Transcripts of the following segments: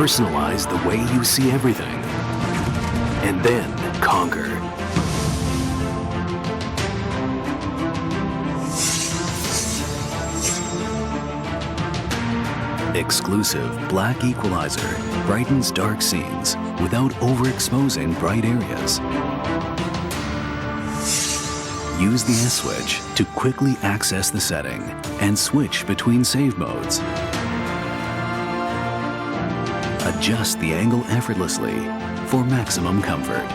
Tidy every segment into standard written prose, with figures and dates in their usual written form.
Personalize the way you see everything. And then conquer. Exclusive black equalizer brightens dark scenes without overexposing bright areas. Use the S switch to quickly access the setting and switch between save modes. Adjust the angle effortlessly for maximum comfort.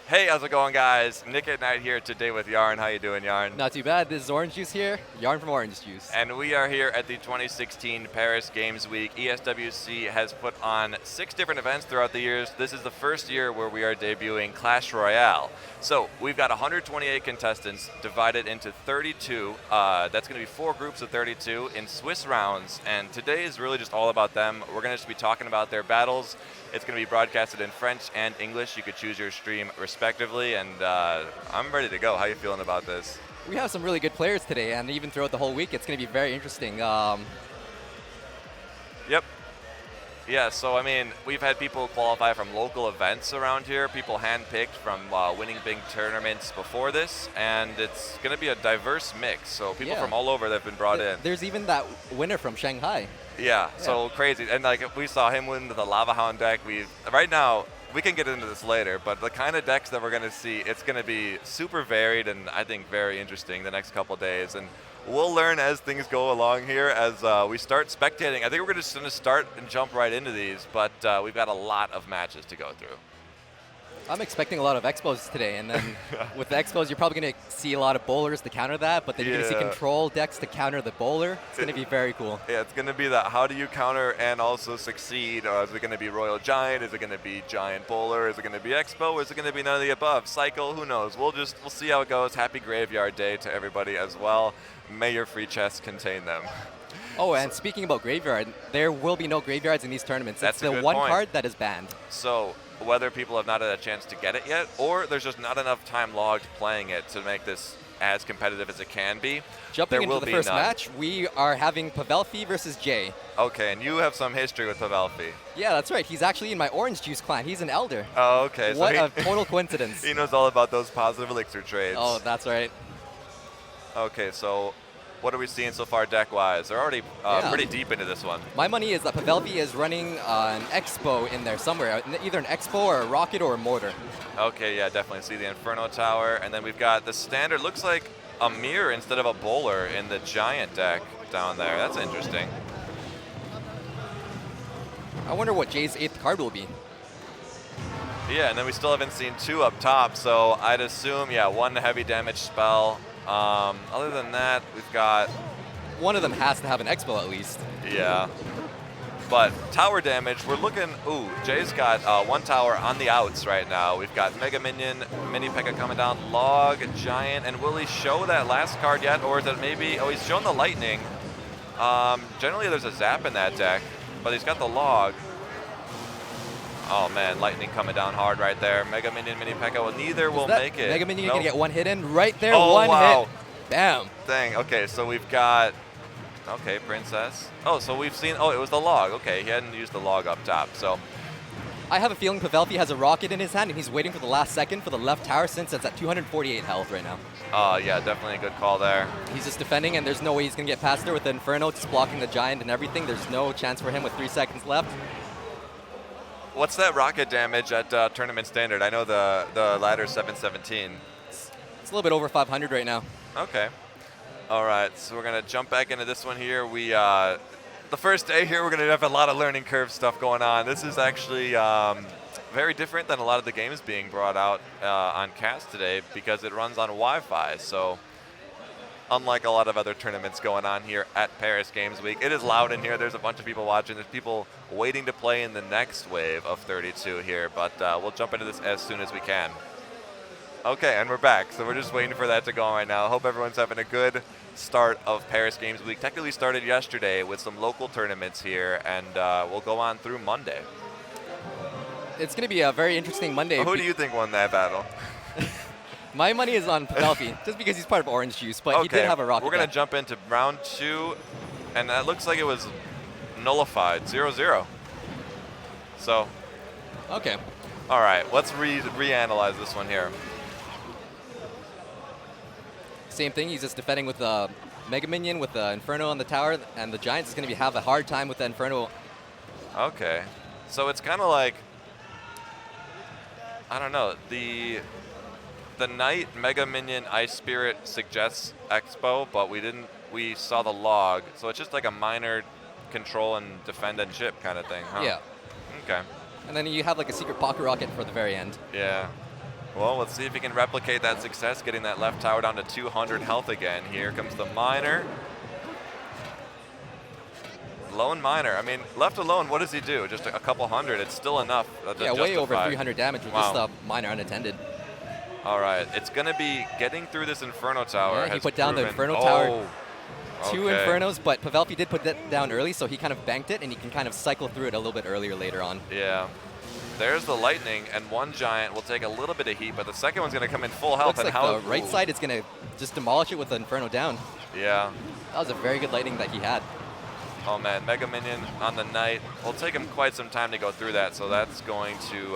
Hey, how's it going, guys? Nick at Night here today with Yarn. How you doing, Yarn? Not too bad. This is Orange Juice here. Yarn from Orange Juice. And we are here at the 2016 Paris Games Week. ESWC has put on 6 different events throughout the years. This is the first year where we are debuting Clash Royale. So we've got 128 contestants divided into 32. That's going to be 4 groups of 32 in Swiss rounds. And today is really just all about them. We're going to just be talking about their battles. It's going to be broadcasted in French and English. You could choose your stream respectively, and I'm ready to go. How are you feeling about this? We have some really good players today, and even throughout the whole week, it's going to be very interesting. Yep. Yeah, so I mean, we've had people qualify from local events around here, people handpicked from winning big tournaments before this, and it's going to be a diverse mix. So people from all over that have been brought in. There's even that winner from Shanghai. Yeah, so crazy. And like we saw him win the Lava Hound deck. Right now, we can get into this later, but the kind of decks that we're going to see, it's going to be super varied and I think very interesting the next couple days. And we'll learn as things go along here as we start spectating. I think we're just going to start and jump right into these, but we've got a lot of matches to go through. I'm expecting a lot of expos today, and then with the expos, you're probably going to see a lot of bowlers to counter that, but then you're going to see control decks to counter the bowler. It's going to be very cool. Yeah, it's going to be that how do you counter and also succeed? Is it going to be Royal Giant? Is it going to be Giant Bowler? Is it going to be Expo? Or is it going to be none of the above? Cycle? Who knows? We'll see how it goes. Happy Graveyard Day to everybody as well. May your free chests contain them. Oh, and speaking about graveyard, there will be no graveyards in these tournaments. That's the one card that is banned. So whether people have not had a chance to get it yet, or there's just not enough time logged playing it to make this as competitive as it can be, Jumping into the first match, we are having Pavelfi versus Jay. Okay, and you have some history with Pavelfi. Yeah, that's right. He's actually in my Orange Juice clan. He's an elder. Oh, okay. What a total coincidence. He knows all about those positive elixir trades. Oh, that's right. Okay, so What are we seeing so far deck-wise? They're already pretty deep into this one. My money is that Pavelski is running an Expo in there somewhere, either an Expo or a Rocket or a Mortar. Okay, yeah, definitely see the Inferno Tower. And then we've got the standard, looks like a mirror instead of a bowler in the Giant deck down there. That's interesting. I wonder what Jay's 8th card will be. Yeah, and then we still haven't seen 2 up top, so I'd assume, yeah, 1 heavy damage spell. Other than that, we've got... One of them has to have an Expo at least. Yeah. But tower damage, we're looking... Ooh, Jay's got 1 tower on the outs right now. We've got Mega Minion, Mini P.E.K.K.A coming down, Log, Giant, and will he show that last card yet? Or is it maybe... Oh, he's shown the Lightning. Generally, there's a Zap in that deck, but he's got the Log. Oh man, Lightning coming down hard right there. Mega Minion, Mini P.E.K.K.A. Well, neither will make it. Mega Minion nope. gonna get 1 hit in right there. Oh, 1 wow. hit. Bam. Dang. Okay, so we've got. Okay, Princess. Oh, so we've seen. Oh, it was the Log. Okay, he hadn't used the Log up top. So. I have a feeling Pavelski has a Rocket in his hand, and he's waiting for the last second for the left tower since it's at 248 health right now. Yeah, definitely a good call there. He's just defending, and there's no way he's gonna get past there with the Inferno, just blocking the Giant and everything. There's no chance for him with 3 seconds left. What's that rocket damage at tournament standard? I know the ladder's 717. It's a little bit over 500 right now. Okay. All right, so we're gonna jump back into this one here. We the first day here, we're gonna have a lot of learning curve stuff going on. This is actually very different than a lot of the games being brought out on cast today because it runs on Wi-Fi. So unlike a lot of other tournaments going on here at Paris Games Week, it is loud in here. There's a bunch of people watching. There's people waiting to play in the next wave of 32 here, but we'll jump into this as soon as we can. Okay, and we're back. So we're just waiting for that to go on right now. Hope everyone's having a good start of Paris Games Week. Technically started yesterday with some local tournaments here, and we'll go on through Monday. It's going to be a very interesting Monday. Who do you think won that battle? My money is on Pavelski, just because he's part of Orange Juice, but he did have a Rocket. We're going to jump into round 2, and that looks like it was nullified, 0-0. So. Okay. All right, let's reanalyze this one here. Same thing, he's just defending with the Mega Minion, with the Inferno on the tower, and the Giants is going to have a hard time with the Inferno. Okay. So it's kind of like, I don't know, the Knight Mega Minion Ice Spirit suggests Expo, but we saw the Log, so it's just like a minor control and defend and chip kind of thing, huh? Yeah. Okay. And then you have like a secret pocket rocket for the very end. Yeah. Well, let's see if he can replicate that success, getting that left tower down to 200 health again. Here comes the Miner. Lone Miner. I mean, left alone, what does he do? Just a couple hundred. It's still enough to yeah, way over justify. 300 damage with just the Miner unattended. All right, it's going to be getting through this Inferno Tower. Yeah, he put down the Inferno Tower. 2 Infernos, but Pavelski did put that down early, so he kind of banked it, and he can kind of cycle through it a little bit earlier later on. Yeah. There's the Lightning, and 1 Giant will take a little bit of heat, but the second one's going to come in full health. Looks like the right side is going to just demolish it with the Inferno down. Yeah. That was a very good Lightning that he had. Oh man, Mega Minion on the Knight. Will take him quite some time to go through that, so that's going to...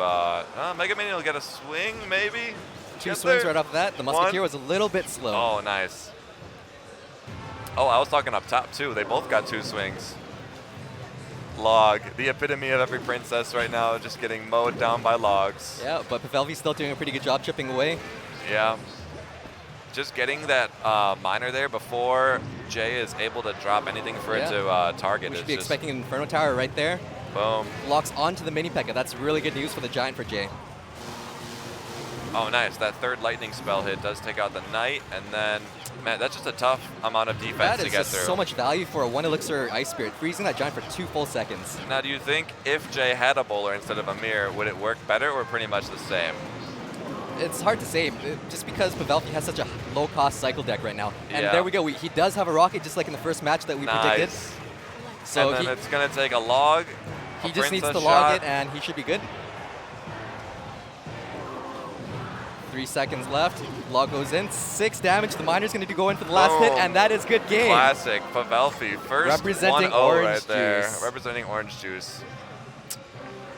Mega Minion will get a swing, maybe? 2 swings right off of that. The Musketeer was a little bit slow. Oh, nice. Oh, I was talking up top, too. They both got 2 swings. Log, the epitome of every princess right now, just getting mowed down by logs. Yeah, but Pavelski's still doing a pretty good job chipping away. Yeah. Just getting that Miner there before Jay is able to drop anything for it to target. We should be expecting an Inferno Tower right there. Boom. Locks onto the Mini P.E.K.K.A. That's really good news for the Giant for Jay. Oh, nice. That 3rd Lightning spell hit does take out the Knight, and then, man, that's just a tough amount of defense to get through. That is just so much value for a 1 Elixir Ice Spirit, freezing that Giant for 2 full seconds. Now, do you think if Jay had a bowler instead of a mirror, would it work better or pretty much the same? It's hard to say, just because Pavelski has such a low-cost cycle deck right now. And Yeah. there we go. He does have a Rocket, just like in the first match that we predicted. So and then it's going to take a Log. He just needs to log it, and he should be good. 3 seconds left. Log goes in. 6 damage. The Miner's going to go in for the last hit, and that is good game. Classic Pavelski. First representing 1-0 Orange right there. Juice. Representing Orange Juice.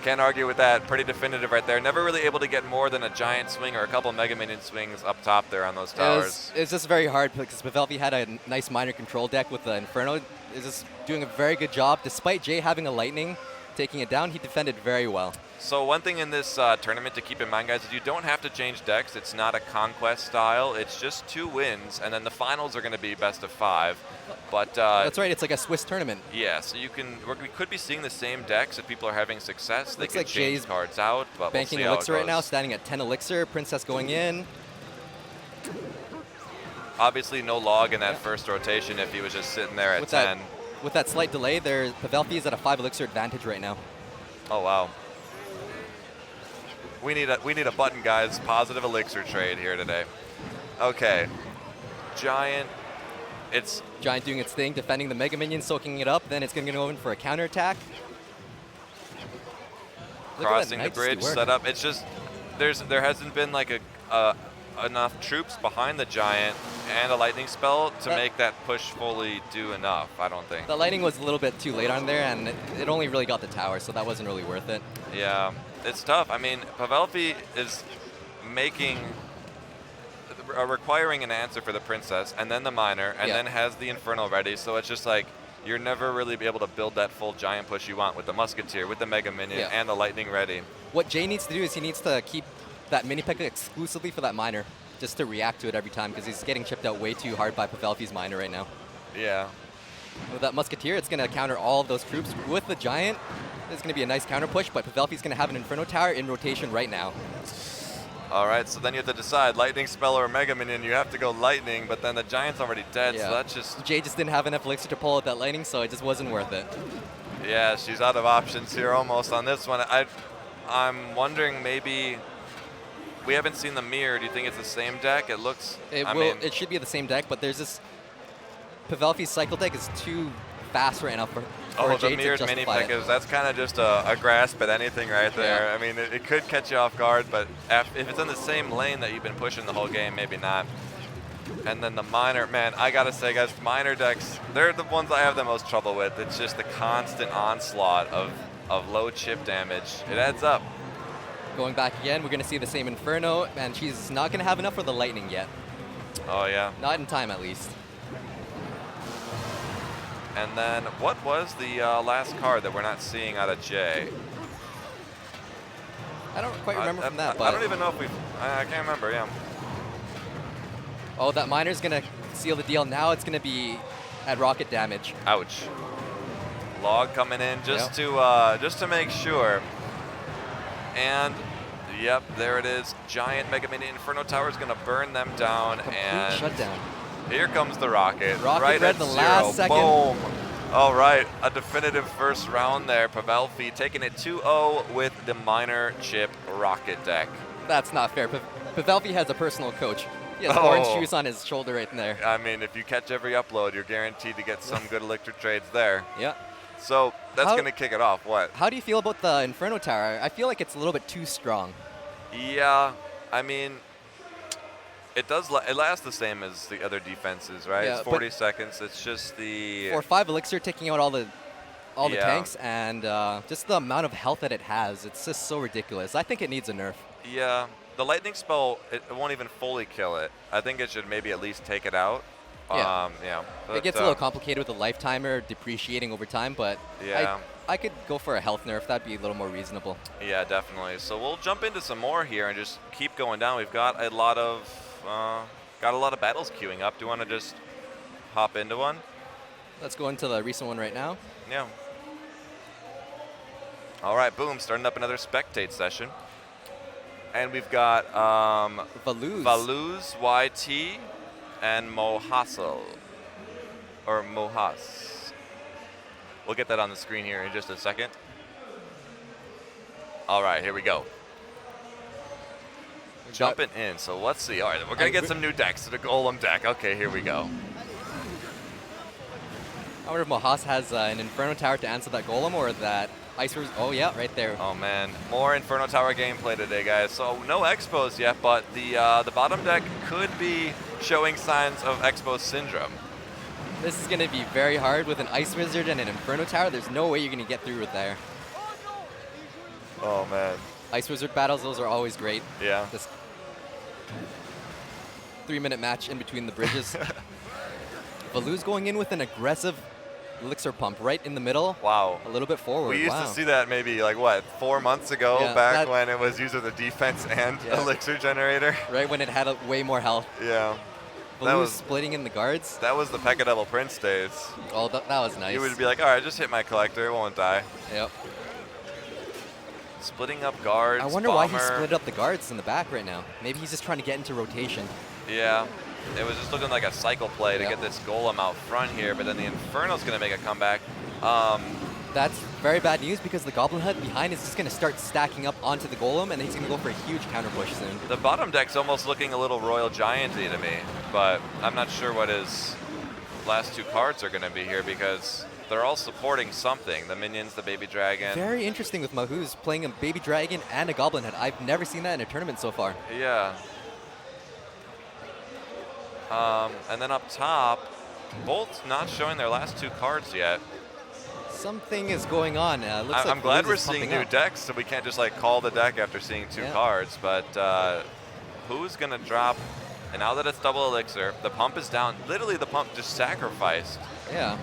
Can't argue with that. Pretty definitive right there. Never really able to get more than a giant swing or a couple Mega Minion swings up top there on those towers. It's just very hard because Pavelfi had a nice minor control deck with the Inferno. Is just doing a very good job. Despite Jay having a Lightning, taking it down, he defended very well. So one thing in this tournament to keep in mind, guys, is you don't have to change decks. It's not a conquest style. It's just 2 wins, and then the finals are going to be best of 5. But that's right. It's like a Swiss tournament. Yeah, so you can. We could be seeing the same decks if people are having success. They Looks can like change Jay's cards out. But banking we'll see Elixir how it right now, goes. standing at 10 Elixir. Princess going in. Obviously, no log in that first rotation if he was just sitting there at With 10. With that slight delay, Pavelfi is at a 5 Elixir advantage right now. Oh wow. We need a button, guys. Positive Elixir trade here today. Okay. Giant. It's Giant doing its thing, defending the Mega Minion, soaking it up. Then it's going to go in for a counterattack. crossing the bridge set up. It's just there hasn't been like enough troops behind the Giant and a lightning spell to make that push fully do enough, I don't think. The lightning was a little bit too late on there, and it only really got the tower, so that wasn't really worth it. Yeah, it's tough. I mean, Pavelfi is requiring an answer for the Princess, and then the Miner, and then has the Inferno ready, so it's just like, you're never really be able to build that full Giant push you want with the Musketeer, with the Mega Minion, and the Lightning ready. What Jay needs to do is he needs to keep that mini P.E.K.K.A exclusively for that Miner, just to react to it every time, because he's getting chipped out way too hard by Pavelfi's Miner right now. Yeah. With that Musketeer, it's going to counter all of those troops. With the Giant, it's going to be a nice counter push, but Pavelfi's going to have an Inferno Tower in rotation right now. All right, so then you have to decide, Lightning Spell or Mega Minion. You have to go Lightning, but then the Giant's already dead, so that's just... Jay just didn't have enough Elixir to pull out that Lightning, so it just wasn't worth it. Yeah, she's out of options here almost on this one. I'm wondering maybe... We haven't seen the mirror. Do you think it's the same deck? It looks... It should be the same deck, but there's this... Pavelfi's cycle deck is too fast right now for Jay the mirrored to mini justify it. P.E.K.K.A, that's kind of just a grasp at anything right there. I mean, it could catch you off guard, but if it's in the same lane that you've been pushing the whole game, maybe not. And then the Miner, man, I gotta say, guys, Miner decks, they're the ones I have the most trouble with. It's just the constant onslaught of low chip damage. It adds up. Going back again, we're going to see the same Inferno, and she's not going to have enough for the Lightning yet. Oh, yeah. Not in time, at least. And then, what was the last card that we're not seeing out of Jay? I don't quite remember from that, but... I don't even know if we've... I can't remember, yeah. Oh, that Miner's going to seal the deal. Now it's going to be at rocket damage. Ouch. Log coming in just to make sure. And, yep, there it is. Giant Mega Minion Inferno Tower is going to burn them down. And shutdown. Here comes the Rocket. Rocket right red at the 0. last second. Boom. All right, a definitive first round there. Pavelfi taking it 2-0 with the Miner chip Rocket deck. That's not fair. Pavelfi has a personal coach. He has orange shoes on his shoulder right there. I mean, if you catch every upload, you're guaranteed to get some good electric trades there. Yeah. So that's going to kick it off. What? How do you feel about the Inferno Tower? I feel like it's a little bit too strong. Yeah, I mean, it lasts the same as the other defenses, right? Yeah, it's 40 seconds. It's just the... For 5 Elixir, taking out all the tanks, and just the amount of health that it has, it's just so ridiculous. I think it needs a nerf. Yeah, the Lightning Spell, it won't even fully kill it. I think it should maybe at least take it out. Yeah. But, it gets a little complicated with the lifetimer depreciating over time, but I could go for a health nerf. That'd be a little more reasonable. Yeah, definitely. So we'll jump into some more here and just keep going down. We've got a lot of battles queuing up. Do you want to just hop into one? Let's go into the recent one right now. Yeah. All right, boom, starting up another spectate session. And we've got Valuz YT and Mohasel, or Mohas. We'll get that on the screen here in just a second. All right, here we go. Jumping in, so let's see. All right, we're going to get some new decks to the Golem deck. Okay, here we go. I wonder if Mohas has an Inferno Tower to answer that Golem, or that Ice Rose. Oh, yeah, right there. Oh, man. More Inferno Tower gameplay today, guys. So no Expos yet, but the bottom deck could be showing signs of Expo syndrome. This is going to be very hard with an Ice Wizard and an Inferno Tower. There's no way you're going to get through with there. Oh, man. Ice Wizard battles, those are always great. Yeah. This 3-minute match in between the bridges. Valu's going in with an aggressive elixir pump right in the middle. Wow. A little bit forward. We used to see that maybe like, what, 4 months ago, Yeah, back when it was used as a defense and elixir generator. Right when it had way more health. Yeah. Valu was splitting in the guards. That was the Pekka Devil Prince days. Oh, that was nice. You would be like, all right, just hit my collector, it won't die. Yep. Splitting up guards. I wonder bomber. why he split up the guards in the back right now. Maybe he's just trying to get into rotation. Yeah. It was just looking like a cycle play to get this golem out front here, but then the Inferno's going to make a comeback. That's very bad news because the Goblin Hut behind is just going to start stacking up onto the golem, and he's going to go for a huge counter push soon. The bottom deck's almost looking a little Royal Giant-y to me, but I'm not sure what his last 2 cards are going to be here because they're all supporting something. The minions, the Baby Dragon. Very interesting with Mahu's playing a Baby Dragon and a Goblin Hut. I've never seen that in a tournament so far. Yeah. And then up top, both not showing their last 2 cards yet. Something is going on. Looks I'm like glad Valu's we're is seeing pumping new up. decks, so we can't just like call the deck after seeing 2 cards. But who's gonna drop? And now that it's double elixir, the pump is down. Literally, the pump just sacrificed. Yeah.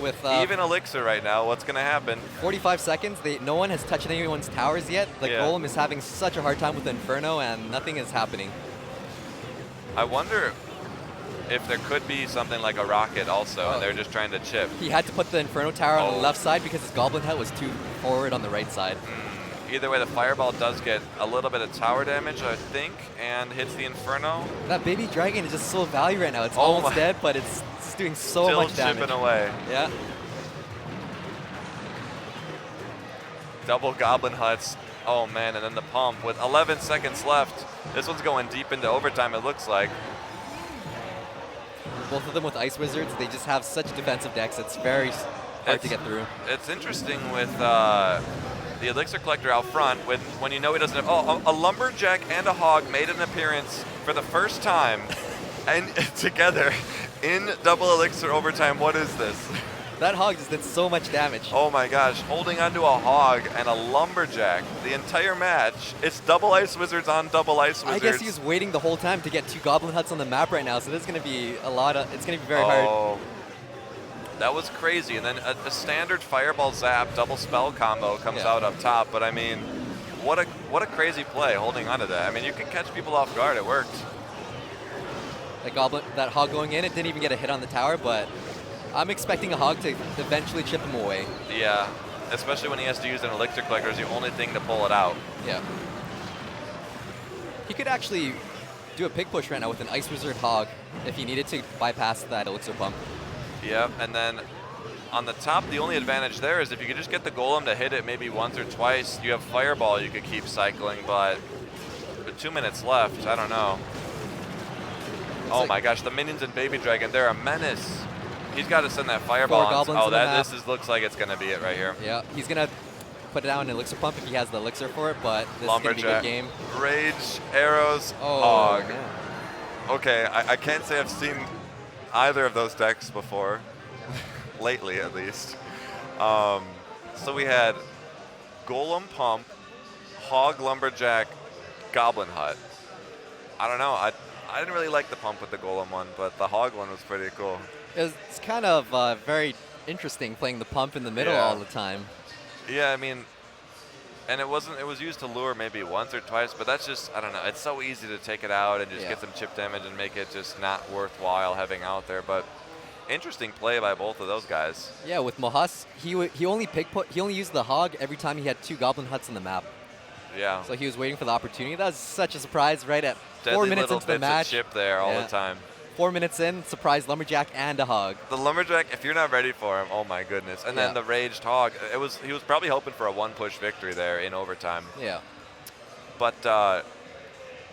With Even elixir right now, what's gonna happen? 45 seconds, no one has touched anyone's towers yet. The Yeah. golem is having such a hard time with the Inferno, and nothing is happening. I wonder if there could be something like a rocket also, and they're just trying to chip. He had to put the Inferno tower on the left side because his Goblin Hut was too forward on the right side. Either way, the Fireball does get a little bit of tower damage, I think, and hits the Inferno. That Baby Dragon is just so value right now. It's almost dead, but it's doing so Still much damage. chipping away. Yeah. Double Goblin Huts. Oh man, and then the pump with 11 seconds left. This one's going deep into overtime, it looks like. Both of them with Ice Wizards, they just have such defensive decks. It's very hard to get through. It's interesting with the Elixir Collector out front when you know he doesn't have... Oh, a Lumberjack and a Hog made an appearance for the first time and together in double Elixir overtime. What is this? That Hog just did so much damage. Oh my gosh, holding onto a Hog and a Lumberjack the entire match. It's double Ice Wizards on double Ice Wizards. I guess he was waiting the whole time to get 2 Goblin Huts on the map right now, so this is going to be a lot of... It's going to be very hard. That was crazy. And then a standard Fireball Zap double spell combo comes out up top, but I mean, what a crazy play holding onto that. I mean, you can catch people off guard. It worked. That Hog going in, it didn't even get a hit on the tower, but I'm expecting a Hog to eventually chip him away. Yeah, especially when he has to use an Elixir Collector is the only thing to pull it out. Yeah. He could actually do a pig push right now with an Ice Wizard Hog if he needed to bypass that Elixir Pump. Yeah, and then on the top, the only advantage there is if you could just get the Golem to hit it maybe once or twice, you have Fireball you could keep cycling, but with 2 minutes left, I don't know. Oh my gosh, the minions and Baby Dragon, they're a menace. He's got to send that Fireball on. Oh, this looks like it's going to be it right here. Yeah, he's going to put down an Elixir Pump if he has the Elixir for it, but this is going to be a good game. Rage, arrows, Hog. Okay, I can't say I've seen either of those decks before, lately at least. So we had Golem Pump, Hog, Lumberjack, Goblin Hut. I don't know. I didn't really like the pump with the Golem one, but the Hog one was pretty cool. It's kind of very interesting playing the pump in the middle all the time. Yeah, I mean, and it was used to lure maybe once or twice, but that's just, I don't know, it's so easy to take it out and just get some chip damage and make it just not worthwhile having out there, but interesting play by both of those guys. Yeah, with Mohas, he only used the Hog every time he had 2 Goblin Huts on the map. Yeah. So he was waiting for the opportunity. That was such a surprise right at 4 minutes into the match. Of chip there all the time. 4 minutes in, surprise Lumberjack and a Hog. The Lumberjack, if you're not ready for him, oh my goodness. And then the Raged Hog, he was probably hoping for a 1-push victory there in overtime. Yeah. But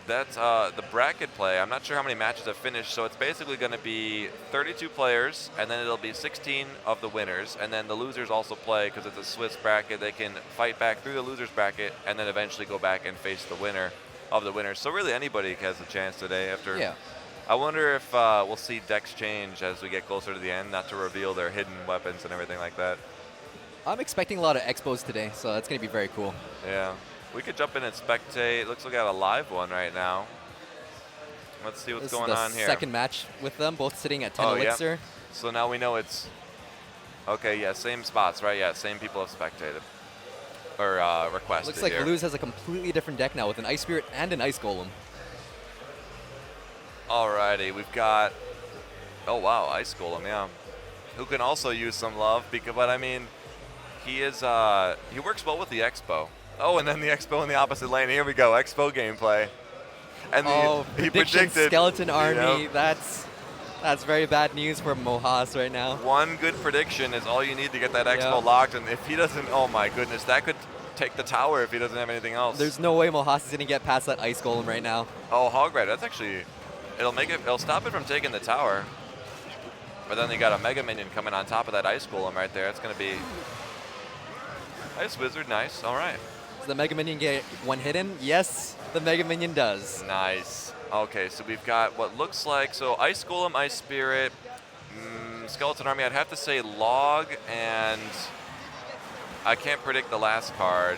that's the bracket play. I'm not sure how many matches have finished, so it's basically going to be 32 players, and then it'll be 16 of the winners, and then the losers also play because it's a Swiss bracket. They can fight back through the losers bracket and then eventually go back and face the winner of the winners. So really anybody has a chance today after. Yeah. I wonder if we'll see decks change as we get closer to the end, not to reveal their hidden weapons and everything like that. I'm expecting a lot of expos today, so that's going to be very cool. Yeah. We could jump in and spectate. Looks like we got a live one right now. Let's see what's going on here. Second match with them, both sitting at 10 elixir. Yep. So now we know it's... Okay, yeah, same spots, right? Yeah, same people have spectated. Or requested. Looks like here. Luz has a completely different deck now with an Ice Spirit and an Ice Golem. Alrighty, we've got... Oh, wow, Ice Golem, yeah. Who can also use some love, because, but I mean, he is, he works well with the Expo. Oh, and then the Expo in the opposite lane. Here we go, Expo gameplay. And he predicted Skeleton Army. Yep. That's very bad news for Mohas right now. One good prediction is all you need to get that Expo locked, and if he doesn't, oh my goodness, that could take the tower if he doesn't have anything else. There's no way Mohas is going to get past that Ice Golem right now. Oh, Hog Rider, that's actually, it'll stop it from taking the tower. But then they got a Mega Minion coming on top of that Ice Golem right there. It's going to be Ice Wizard, nice, all right. Does the Mega Minion get one hit in? Yes, the Mega Minion does. Nice. Okay, so we've got what looks like, so Ice Golem, Ice Spirit, Skeleton Army, I'd have to say Log, and I can't predict the last card.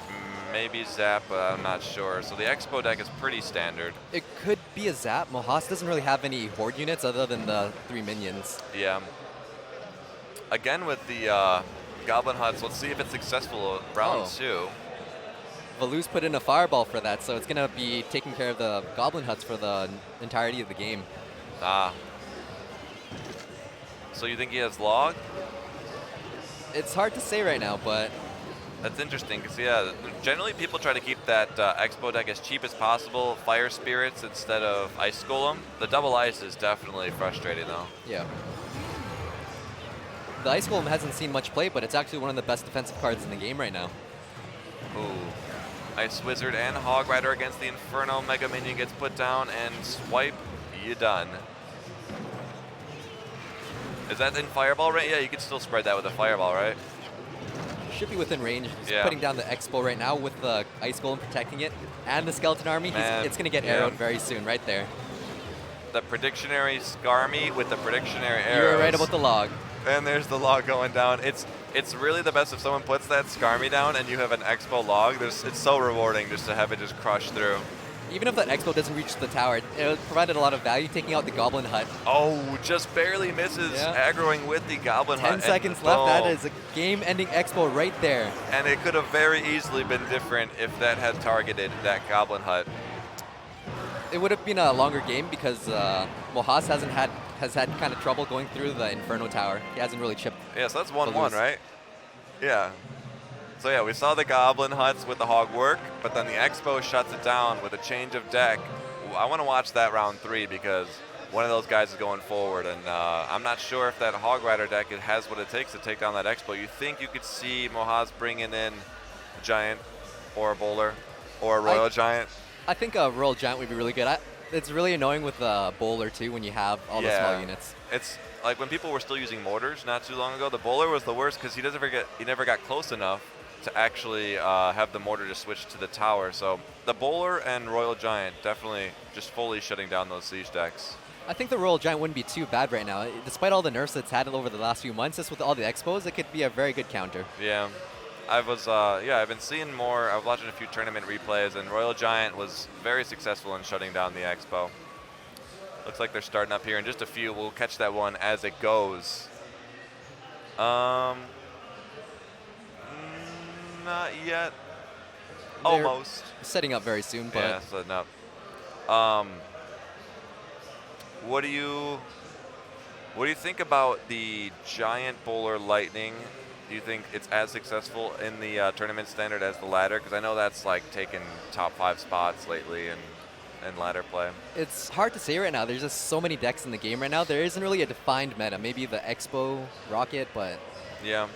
Maybe Zap, but I'm not sure. So the Expo deck is pretty standard. It could be a Zap. Mohas doesn't really have any Horde units other than the 3 minions. Yeah. Again with the Goblin Huts, let's see if it's successful round 2. Valuz put in a Fireball for that, so it's going to be taking care of the Goblin Huts for the entirety of the game. Ah. So you think he has Log? It's hard to say right now, but... That's interesting, because yeah, generally people try to keep that Expo deck as cheap as possible, Fire Spirits instead of Ice Golem. The double Ice is definitely frustrating though. Yeah. The Ice Golem hasn't seen much play, but it's actually one of the best defensive cards in the game right now. Ooh. Ice Wizard and Hog Rider against the Inferno. Mega Minion gets put down and swipe, you done. Is that in Fireball right? Yeah, you could still spread that with a Fireball, right? Should be within range. He's yeah. putting down the Expo right now with the Ice Golem protecting it and the Skeleton Army. It's going to get arrowed very soon, right there. The Predictionary Skarmy with the Predictionary arrows. You were right about the log. And there's the log going down. It's really the best if someone puts that Skarmy down and you have an Expo log. It's so rewarding just to have it just crush through. Even if that Expo doesn't reach the tower, it provided a lot of value taking out the Goblin Hut. Oh, just barely misses aggroing with the Goblin Hut. 10 seconds left. That is a game-ending Expo right there. And it could have very easily been different if that had targeted that Goblin Hut. It would have been a longer game because Mohas has had kind of trouble going through the Inferno Tower. He hasn't really chipped. Yeah, so that's 1-1, right? Yeah. So yeah, we saw the Goblin Huts with the Hog work, but then the Expo shuts it down with a change of deck. I want to watch that round 3 because one of those guys is going forward, and I'm not sure if that Hog Rider deck has what it takes to take down that Expo. You think you could see Mohas bringing in a Giant or a Bowler or a Royal Giant? I think a Royal Giant would be really good. It's really annoying with the Bowler too when you have all the small units. It's like when people were still using mortars not too long ago, the Bowler was the worst because he never got close enough to actually have the mortar just switch to the tower. So the Bowler and Royal Giant definitely just fully shutting down those siege decks. I think the Royal Giant wouldn't be too bad right now. Despite all the nerfs it's had over the last few months, just with all the Expos, it could be a very good counter. Yeah. I've been seeing more. I was watching a few tournament replays, and Royal Giant was very successful in shutting down the Expo. Looks like they're starting up here in just a few. We'll catch that one as it goes. Not yet. They're almost. Setting up very soon, but... Yeah, setting up. What do you think about the Giant Bowler Lightning? Do you think it's as successful in the tournament standard as the ladder? Because I know that's like taken top 5 spots lately in ladder play. It's hard to say right now. There's just so many decks in the game right now. There isn't really a defined meta. Maybe the Expo Rocket, but... Yeah.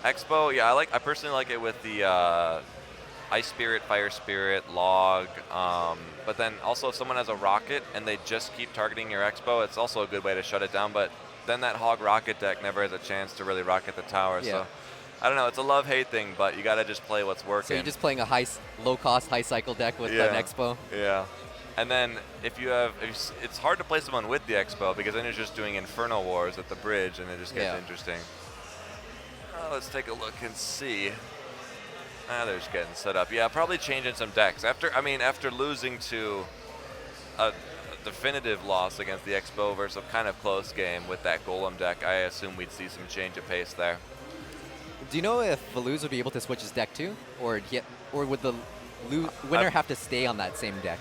Expo, yeah, I personally like it with the Ice Spirit, Fire Spirit, Log, but then also if someone has a Rocket and they just keep targeting your Expo, it's also a good way to shut it down, but then that Hog Rocket deck never has a chance to really rocket the tower, so I don't know, it's a love-hate thing, but you gotta just play what's working. So you're just playing a low-cost, high-cycle deck with an Expo? Yeah. And then it's hard to play someone with the Expo because then you're just doing Inferno Wars at the bridge and it just gets interesting. Let's take a look and see. They're just getting set up. Yeah, probably changing some decks. After losing to a definitive loss against the Expo versus a kind of close game with that Golem deck, I assume we'd see some change of pace there. Do you know if Valuz would be able to switch his deck too? Or would the winner have to stay on that same deck?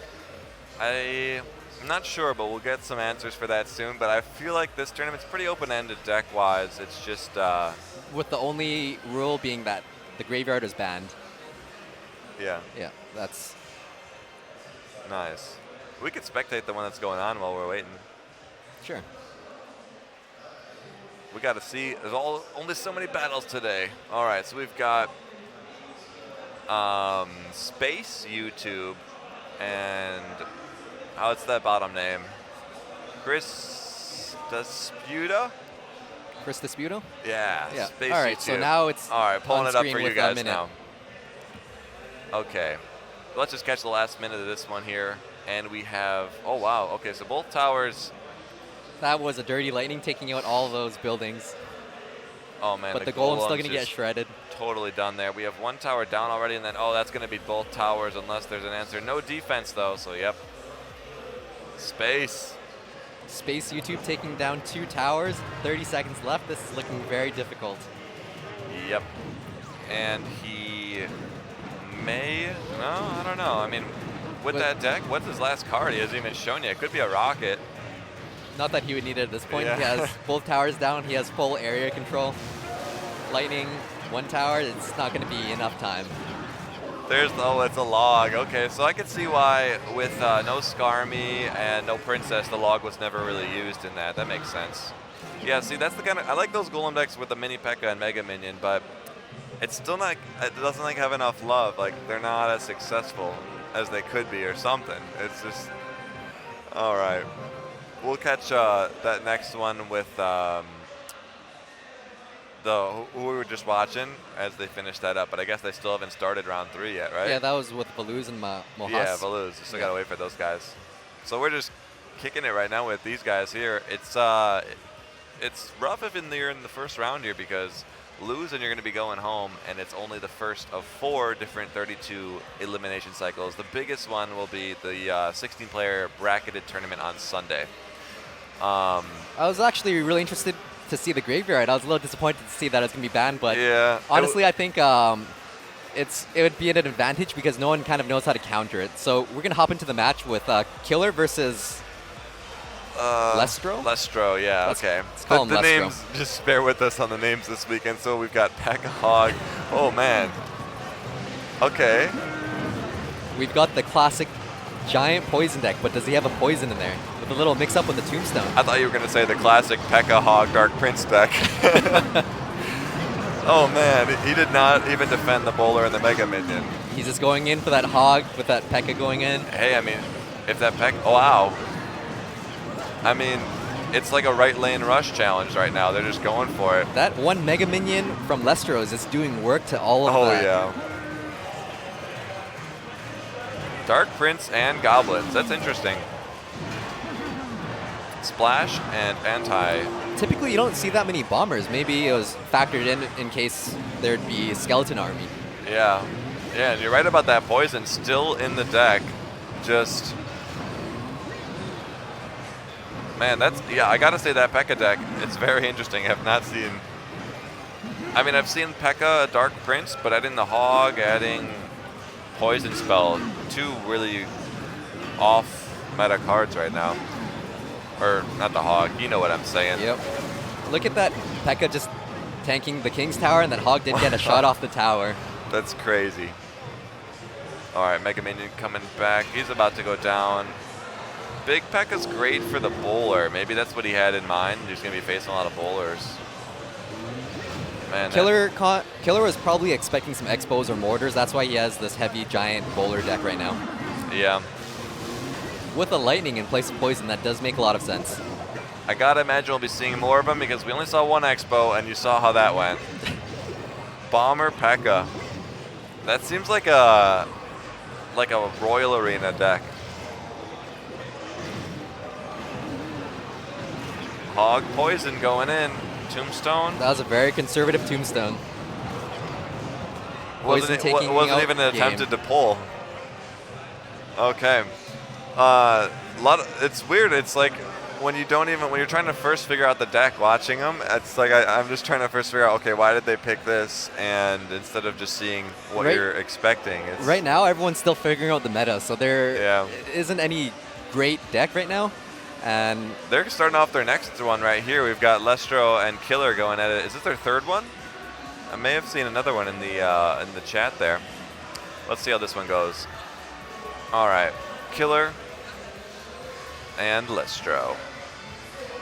I'm not sure, but we'll get some answers for that soon. But I feel like this tournament's pretty open-ended deck-wise. It's just... with the only rule being that the graveyard is banned. Yeah. Yeah, that's... Nice. We could spectate the one that's going on while we're waiting. Sure. We got to see. There's only so many battles today. All right, so we've got Space YouTube and what's that bottom name? Chris Disputa? Chris Disputa? Yeah. Space all right, YouTube. so now it's all right. Pulling it up for you guys minute. now. Okay, let's just catch the last minute of this one here, and we have. Oh wow. Okay, so both towers. That was a dirty lightning taking out all those buildings. Oh man, but the golem's still going to get shredded. Totally done there. We have one tower down already, and then that's going to be both towers unless there's an answer. No defense though, so yep. Space YouTube taking down 2 towers. 30 seconds left. This is looking very difficult. Yep. And he may. No, I don't know. I mean, with that deck, what's his last card? He hasn't even shown yet. It could be a rocket. Not that he would need it at this point. Yeah. He has both towers down. He has full area control. Lightning, 1 tower. It's not going to be enough time. It's a log. Okay, so I could see why with no Skarmy and no Princess, the log was never really used in that. That makes sense. Yeah, see, that's the kind of... I like those Golem decks with the Mini P.E.K.K.A. and Mega Minion, but it's still not... It doesn't have enough love. Like, they're not as successful as they could be or something. It's just... All right. We'll catch that next one with who we were just watching as they finish that up. But I guess they still haven't started round 3 yet, right? Yeah, that was with Valuz and Mohas. Yeah, Valuz. Still got to wait for those guys. So we're just kicking it right now with these guys here. It's rough if you're in the first round here because lose and you're going to be going home, and it's only the first of 4 different 32 elimination cycles. The biggest one will be the 16-player bracketed tournament on Sunday. I was actually really interested to see the graveyard. I was a little disappointed to see that it's going to be banned, but honestly, I think it would be an advantage because no one kind of knows how to counter it. So we're going to hop into the match with Killer versus Lestro? Lestro, yeah, okay. Let's call him the Lestro. names, just bear with us on the names this weekend. So we've got P.E.K.K.A. Oh, man. Okay. We've got the classic giant poison deck, but does he have a poison in there? With a little mix-up with the Tombstone. I thought you were going to say the classic P.E.K.K.A. Dark Prince deck. Oh, man. He did not even defend the bowler and the Mega Minion. He's just going in for that hog with that P.E.K.K.A. going in. Hey, I mean, if that P.E.K.K.A. Oh, wow. I mean, it's like a right lane rush challenge right now. They're just going for it. That one Mega Minion from Lestro is just doing work to all of that. Oh, yeah. Dark Prince and Goblins. That's interesting. Splash and anti. Typically, you don't see that many bombers. Maybe it was factored in case there'd be a skeleton army. Yeah. Yeah, and you're right about that poison still in the deck. Just... Man, I gotta say that P.E.K.K.A. deck, it's very interesting. I've not seen... I mean, I've seen P.E.K.K.A. Dark Prince, but adding the Hog, adding Poison Spell, 2 really off-meta cards right now. Or, not the Hog, you know what I'm saying. Yep. Look at that P.E.K.K.A. just tanking the King's Tower, and that Hog did get a shot off the tower. That's crazy. All right, Mega Minion coming back. He's about to go down. Big P.E.K.K.A.'s great for the bowler. Maybe that's what he had in mind. He's going to be facing a lot of bowlers. Man, Killer was probably expecting some Expos or Mortars. That's why he has this heavy, giant bowler deck right now. Yeah. With a Lightning in place of Poison, that does make a lot of sense. I got to imagine we'll be seeing more of them because we only saw one Expo, and you saw how that went. Bomber P.E.K.K.A. That seems like a Royal Arena deck. Hog Poison going in. Tombstone. That was a very conservative Tombstone. Poison taking out even game. attempted to pull. Okay. It's weird. It's like when you're trying to first figure out the deck, watching them, it's like I'm just trying to first figure out, okay, why did they pick this? And instead of just seeing what you're expecting. Right now, everyone's still figuring out the meta, so there isn't any great deck right now. And they're starting off their next one right here. We've got Lestro and Killer going at it. Is this their third one? I may have seen another one in the chat there. Let's see how this one goes. All right, Killer and Lestro.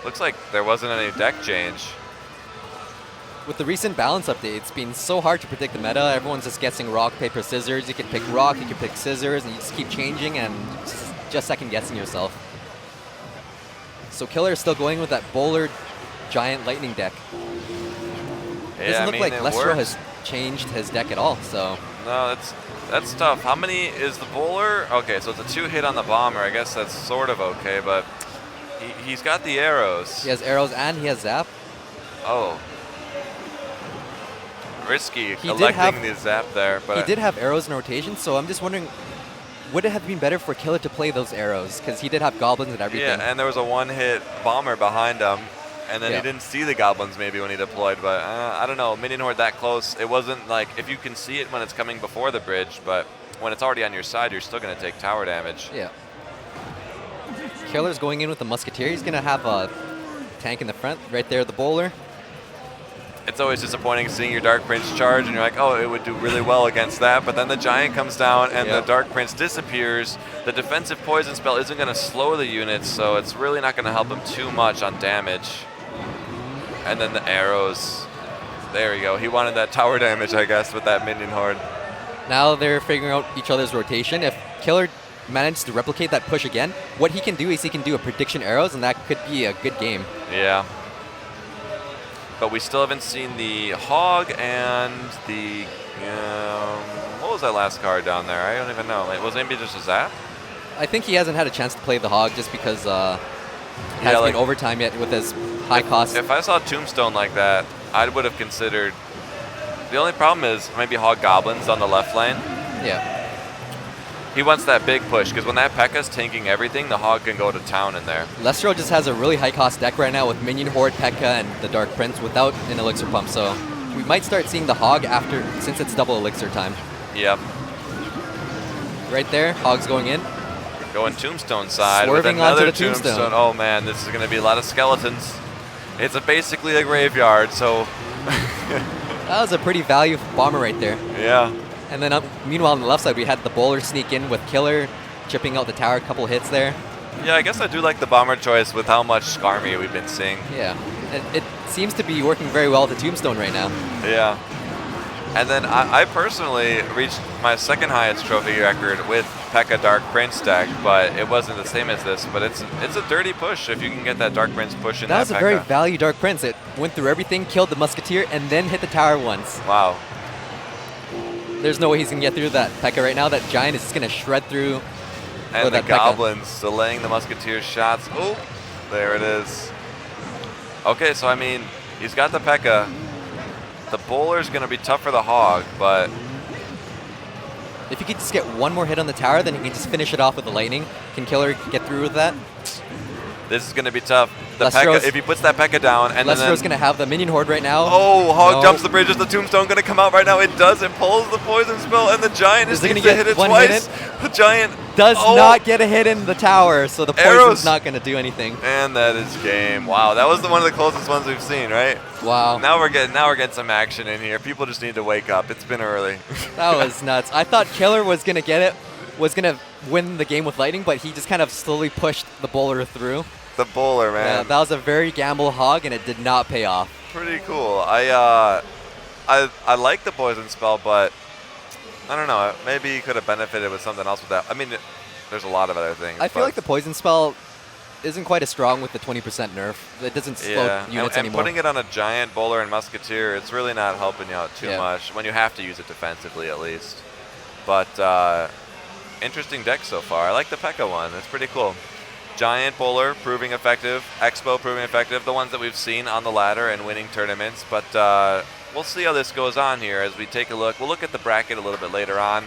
Looks like there wasn't any deck change. With the recent balance update, it's been so hard to predict the meta. Everyone's just guessing rock, paper, scissors. You can pick rock, you can pick scissors, and you just keep changing and just second guessing yourself. So Killer is still going with that bowler giant lightning deck. It doesn't look like Lestro has changed his deck at all, so. No, that's tough. How many is the bowler? Okay, so it's a 2-hit on the bomber. I guess that's sort of okay, but he's got the arrows. He has arrows and he has zap. Oh. Risky electing the zap there. But he did have arrows in rotation, so I'm just wondering, would it have been better for Killer to play those arrows? Because he did have goblins and everything. Yeah, and there was a 1-hit bomber behind him. And then he didn't see the goblins maybe when he deployed, but I don't know. Minion Horde that close, it wasn't like, if you can see it when it's coming before the bridge, but when it's already on your side, you're still going to take tower damage. Yeah. Killer's going in with the Musketeer. He's going to have a tank in the front, right there, the bowler. It's always disappointing seeing your Dark Prince charge, and you're like, oh, it would do really well against that, but then the Giant comes down, and the Dark Prince disappears. The defensive poison spell isn't going to slow the units, so it's really not going to help them too much on damage. And then the arrows. There we go. He wanted that tower damage, I guess, with that Minion Horde. Now they're figuring out each other's rotation. If Killer manages to replicate that push again, what he can do is he can do a prediction arrows, and that could be a good game. Yeah. But we still haven't seen the Hog and the... what was that last card down there? I don't even know. Was it maybe just a zap? I think he hasn't had a chance to play the Hog just because he hasn't been overtime yet with his high cost. If I saw Tombstone like that, I would have considered... The only problem is maybe Hog Goblins on the left lane. Yeah. He wants that big push, because when that P.E.K.K.A.'s tanking everything, the Hog can go to town in there. Lestro just has a really high cost deck right now with Minion Horde, P.E.K.K.A. and the Dark Prince without an Elixir Pump, so we might start seeing the Hog after, since it's double Elixir time. Yep. Right there, Hog's going in. Going Tombstone side Swerving with another onto the Tombstone. Oh man, this is going to be a lot of skeletons. It's basically a graveyard, so... That was a pretty value bomber right there. Yeah. And then meanwhile on the left side, we had the bowler sneak in with Killer, chipping out the tower, a couple hits there. Yeah, I guess I do like the bomber choice with how much Skarmy we've been seeing. Yeah, it seems to be working very well with the Tombstone right now. Yeah. And then I personally reached my second highest trophy record with P.E.K.K.A. Dark Prince deck, but it wasn't the same as this. But it's a dirty push if you can get that Dark Prince push in that was a very value Dark Prince. It went through everything, killed the Musketeer, and then hit the tower once. Wow. There's no way he's going to get through that P.E.K.K.A. right now. That Giant is just going to shred through. And the Goblins delaying the Musketeer's shots. Oh, there it is. Okay, so I mean, he's got the P.E.K.K.A. The bowler's going to be tough for the Hog, but... If he could just get one more hit on the tower, then he can just finish it off with the lightning. Can Killer get through with that? This is going to be tough. The P.E.K.K.A., if he puts that P.E.K.K.A. down, and Lestro's going to have the Minion Horde right now. Oh, Hog jumps the bridge. Is the Tombstone going to come out right now? It does. It pulls the poison spell, and the Giant is going to hit it twice. The Giant does not get a hit in the tower, so the poison's not going to do anything. And that is game. Wow, that was one of the closest ones we've seen, right? Wow. Now we're getting some action in here. People just need to wake up. It's been early. That was nuts. I thought Killer was going to get it, was going to win the game with lightning, but he just kind of slowly pushed the bowler through. The bowler, man. Yeah, that was a very gamble Hog, and it did not pay off. Pretty cool. I like the poison spell, but I don't know. Maybe he could have benefited with something else with that. I mean, there's a lot of other things. I feel like the poison spell isn't quite as strong with the 20% nerf. It doesn't slow units anymore. And putting it on a Giant, bowler, and Musketeer, it's really not helping you out too much when you have to use it defensively at least. But interesting deck so far. I like the P.E.K.K.A. one. It's pretty cool. Giant, bowler proving effective, Expo proving effective, the ones that we've seen on the ladder and winning tournaments. But we'll see how this goes on here as we take a look. We'll look at the bracket a little bit later on,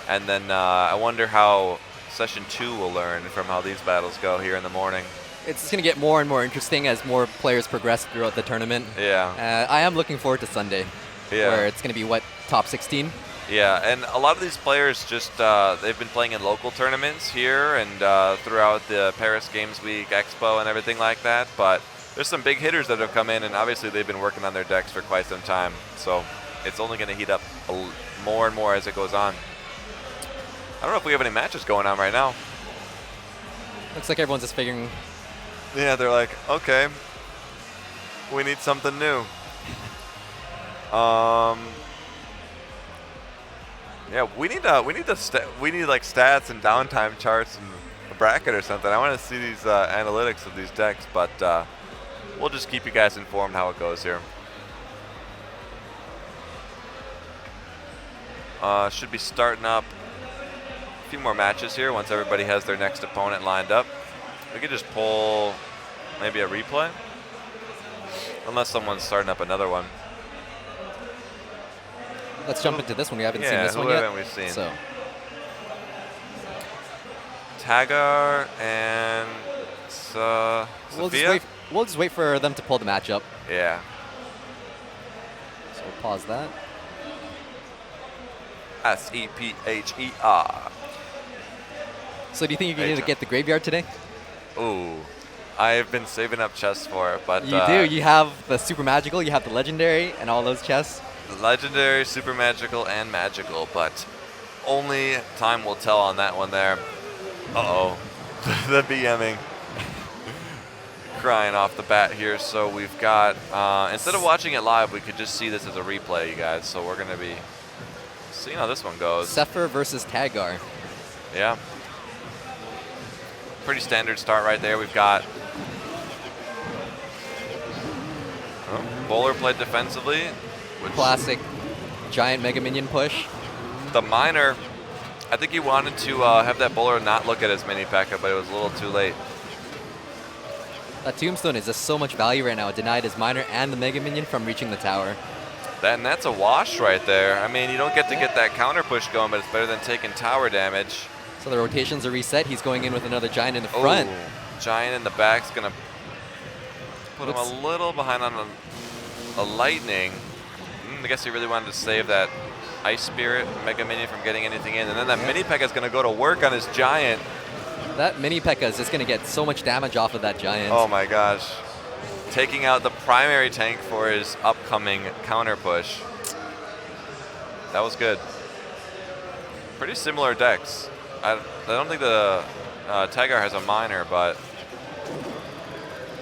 and then I wonder how Session 2 will learn from how these battles go here in the morning. It's going to get more and more interesting as more players progress throughout the tournament. Yeah. I am looking forward to Sunday, where it's going to be, top 16? Yeah, and a lot of these players just, they've been playing in local tournaments here and throughout the Paris Games Week Expo and everything like that, but there's some big hitters that have come in, and obviously they've been working on their decks for quite some time, so it's only going to heat up more and more as it goes on. I don't know if we have any matches going on right now. Looks like everyone's just figuring. Yeah, they're like, okay, we need something new. Yeah, we need like stats and downtime charts and a bracket or something. I want to see these analytics of these decks, but we'll just keep you guys informed how it goes here. Should be starting up a few more matches here once everybody has their next opponent lined up. We could just pull maybe a replay, unless someone's starting up another one. Let's jump into this one. We haven't seen this one who yet. haven't we seen? So. Tagar and Sophia? We'll just wait for them to pull the matchup. Yeah. So we'll pause that. Sepher. So do you think you need to get the graveyard today? Ooh. I've been saving up chests for it, but... You do. You have the super magical, you have the legendary, and all those chests. Legendary, super magical, and magical, but only time will tell on that one there. Uh-oh. The BMing. Crying off the bat here. So we've got, instead of watching it live, we could just see this as a replay, you guys. So we're going to be seeing how this one goes. Sepher versus Tagar. Yeah. Pretty standard start right there. We've got Bowler played defensively. Classic giant Mega Minion push. The Miner, I think he wanted to have that Bowler not look at his mini P.E.K.K.A, but it was a little too late. That Tombstone is just so much value right now. It denied his Miner and the Mega Minion from reaching the tower. And that's a wash right there. I mean, you don't get to get that counter push going, but it's better than taking tower damage. So the rotations are reset. He's going in with another Giant in the front. Giant in the back's going to put him a little behind on a Lightning. I guess he really wanted to save that Ice Spirit Mega Minion from getting anything in. And then that mini P.E.K.K.A is going to go to work on his Giant. That mini P.E.K.K.A is just going to get so much damage off of that Giant. Oh my gosh. Taking out the primary tank for his upcoming counter push. That was good. Pretty similar decks. I don't think the Tagar has a Miner, but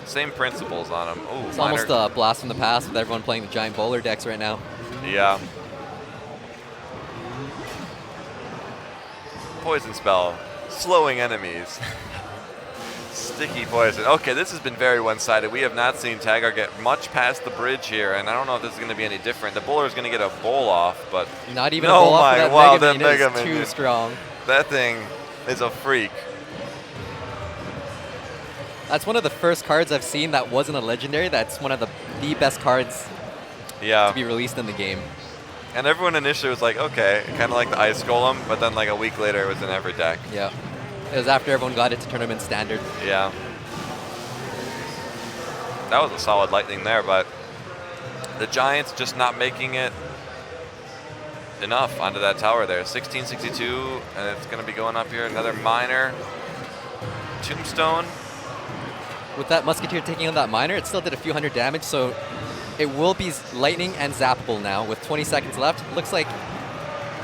same principles on him. Ooh, it's almost a blast from the past with everyone playing the giant bowler decks right now. Yeah. Poison spell, slowing enemies. Sticky poison. Okay, this has been very one-sided. We have not seen Tagar get much past the bridge here, and I don't know if this is going to be any different. The bowler is going to get a bowl off, but not even a bowl off. That Mega Minion is too strong. That thing is a freak. That's one of the first cards I've seen that wasn't a legendary. That's one of the best cards to be released in the game. And everyone initially was like, okay, kind of like the Ice Golem, but then like a week later it was in every deck. Yeah. It was after everyone got it to tournament standard. Yeah. That was a solid Lightning there, but the Giants just not making it enough onto that tower there. 1662, and it's going to be going up here. Another Miner. Tombstone. With that Musketeer taking on that Miner, it still did a few hundred damage, so it will be Lightning and zappable now with 20 seconds left. Looks like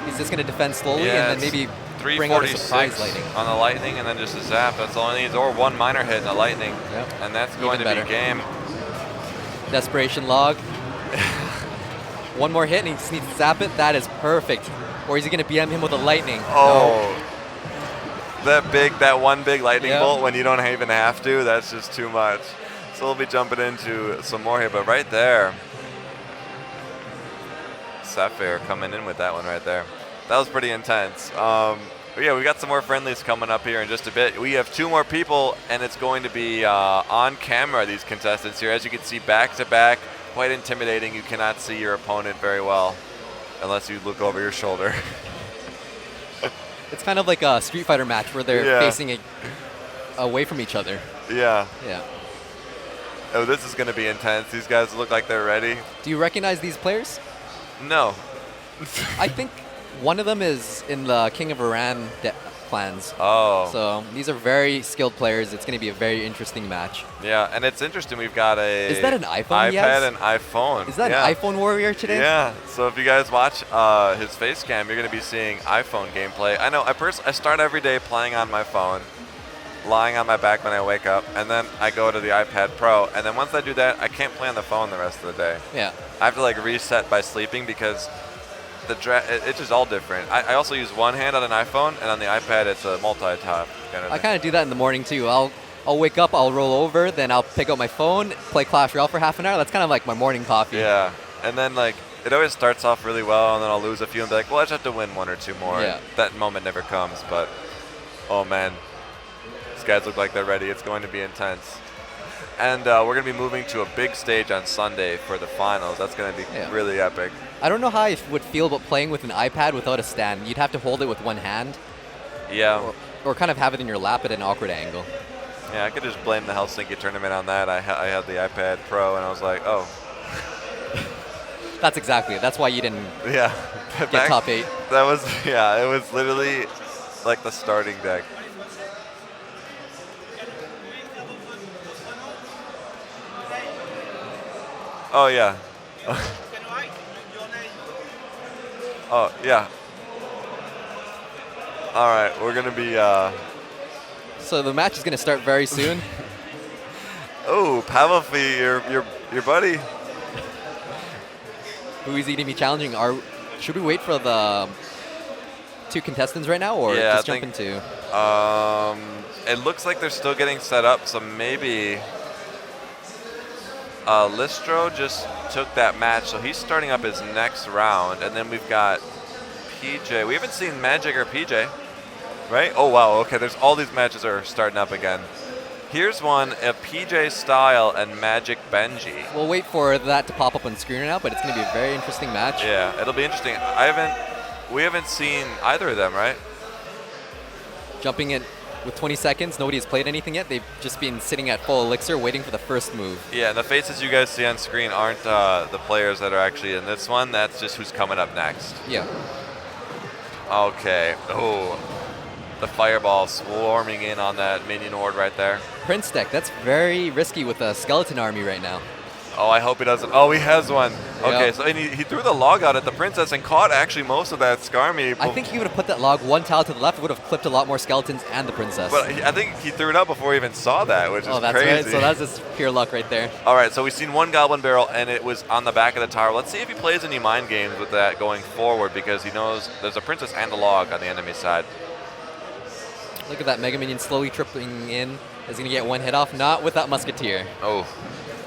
he's just going to defend slowly and then maybe bring out a surprise Lightning. On the Lightning and then just a zap. That's all he needs. Or one Miner hit and a Lightning. Yep. And that's going to be game. Desperation log. One more hit and he just needs to zap it. That is perfect. Or is he going to BM him with a Lightning? Oh. No. That one big Lightning bolt when you don't even have to, that's just too much. So we'll be jumping into some more here, but right there, Sepher coming in with that one right there. That was pretty intense. Yeah, we got some more friendlies coming up here in just a bit. We have 2 more people, and it's going to be on camera, these contestants here. As you can see, back-to-back quite intimidating. You cannot see your opponent very well unless you look over your shoulder. It's kind of like a Street Fighter match where they're facing away from each other. Yeah. Yeah. Oh, this is going to be intense. These guys look like they're ready. Do you recognize these players? No. I think one of them is in the King of Iran clans. Oh. So these are very skilled players. It's going to be a very interesting match. Yeah, and it's interesting. We've got a Is that an iPhone? iPad and iPhone. Is that an iPhone warrior today? Yeah. So if you guys watch his face cam, you're going to be seeing iPhone gameplay. I know. I start every day playing on my phone, lying on my back when I wake up, and then I go to the iPad Pro, and then once I do that, I can't play on the phone the rest of the day. Yeah. I have to like reset by sleeping because it's just all different. I also use one hand on an iPhone, and on the iPad it's a multi-tap kind of I kind of do that in the morning too. I'll wake up, I'll roll over, then I'll pick up my phone, play Clash Royale for half an hour. That's kind of like my morning coffee. Yeah, and then like it always starts off really well, and then I'll lose a few and be like, well, I just have to win one or two more. Yeah. That moment never comes, but oh man, these guys look like they're ready. It's going to be intense. And we're going to be moving to a big stage on Sunday for the finals. That's going to be really epic. I don't know how I would feel about playing with an iPad without a stand. You'd have to hold it with one hand. Yeah. Or kind of have it in your lap at an awkward angle. Yeah, I could just blame the Helsinki tournament on that. I had the iPad Pro, and I was like, oh. That's exactly it. That's why you didn't get top 8. That was, it was literally like the starting deck. Oh, yeah. Oh, yeah. All right, we're going to be... So the match is going to start very soon. Oh, Pavlofi, your buddy. Who is he to be challenging? Should we wait for the 2 contestants right now, or just jump into? It looks like they're still getting set up, so maybe Listro just took that match, so he's starting up his next round, and then we've got PJ. We haven't seen Magic or PJ, right? Oh wow, okay. There's all these matches are starting up again. Here's one, a PJ Style and Magic Benji. We'll wait for that to pop up on screen right now, but it's going to be a very interesting match. Yeah, it'll be interesting. We haven't seen either of them, right? Jumping in with 20 seconds, nobody has played anything yet. They've just been sitting at full elixir waiting for the first move. Yeah, and the faces you guys see on screen aren't the players that are actually in this one. That's just who's coming up next. Yeah. Okay. Oh, the fireball swarming in on that minion horde right there. Prince deck, that's very risky with a skeleton army right now. Oh, I hope he doesn't. Oh, he has one. Okay, so and he threw the log out at the princess and caught actually most of that Skarmy. I think he would have put that log 1 tile to the left, would have clipped a lot more skeletons and the princess. But I think he threw it out before he even saw that, which is crazy. Oh, that's right. So that's just pure luck right there. All right, so we've seen 1 Goblin Barrel, and it was on the back of the tower. Let's see if he plays any mind games with that going forward, because he knows there's a princess and a log on the enemy side. Look at that Mega Minion slowly tripping in. Is going to get 1 hit off, not with that Musketeer. Oh.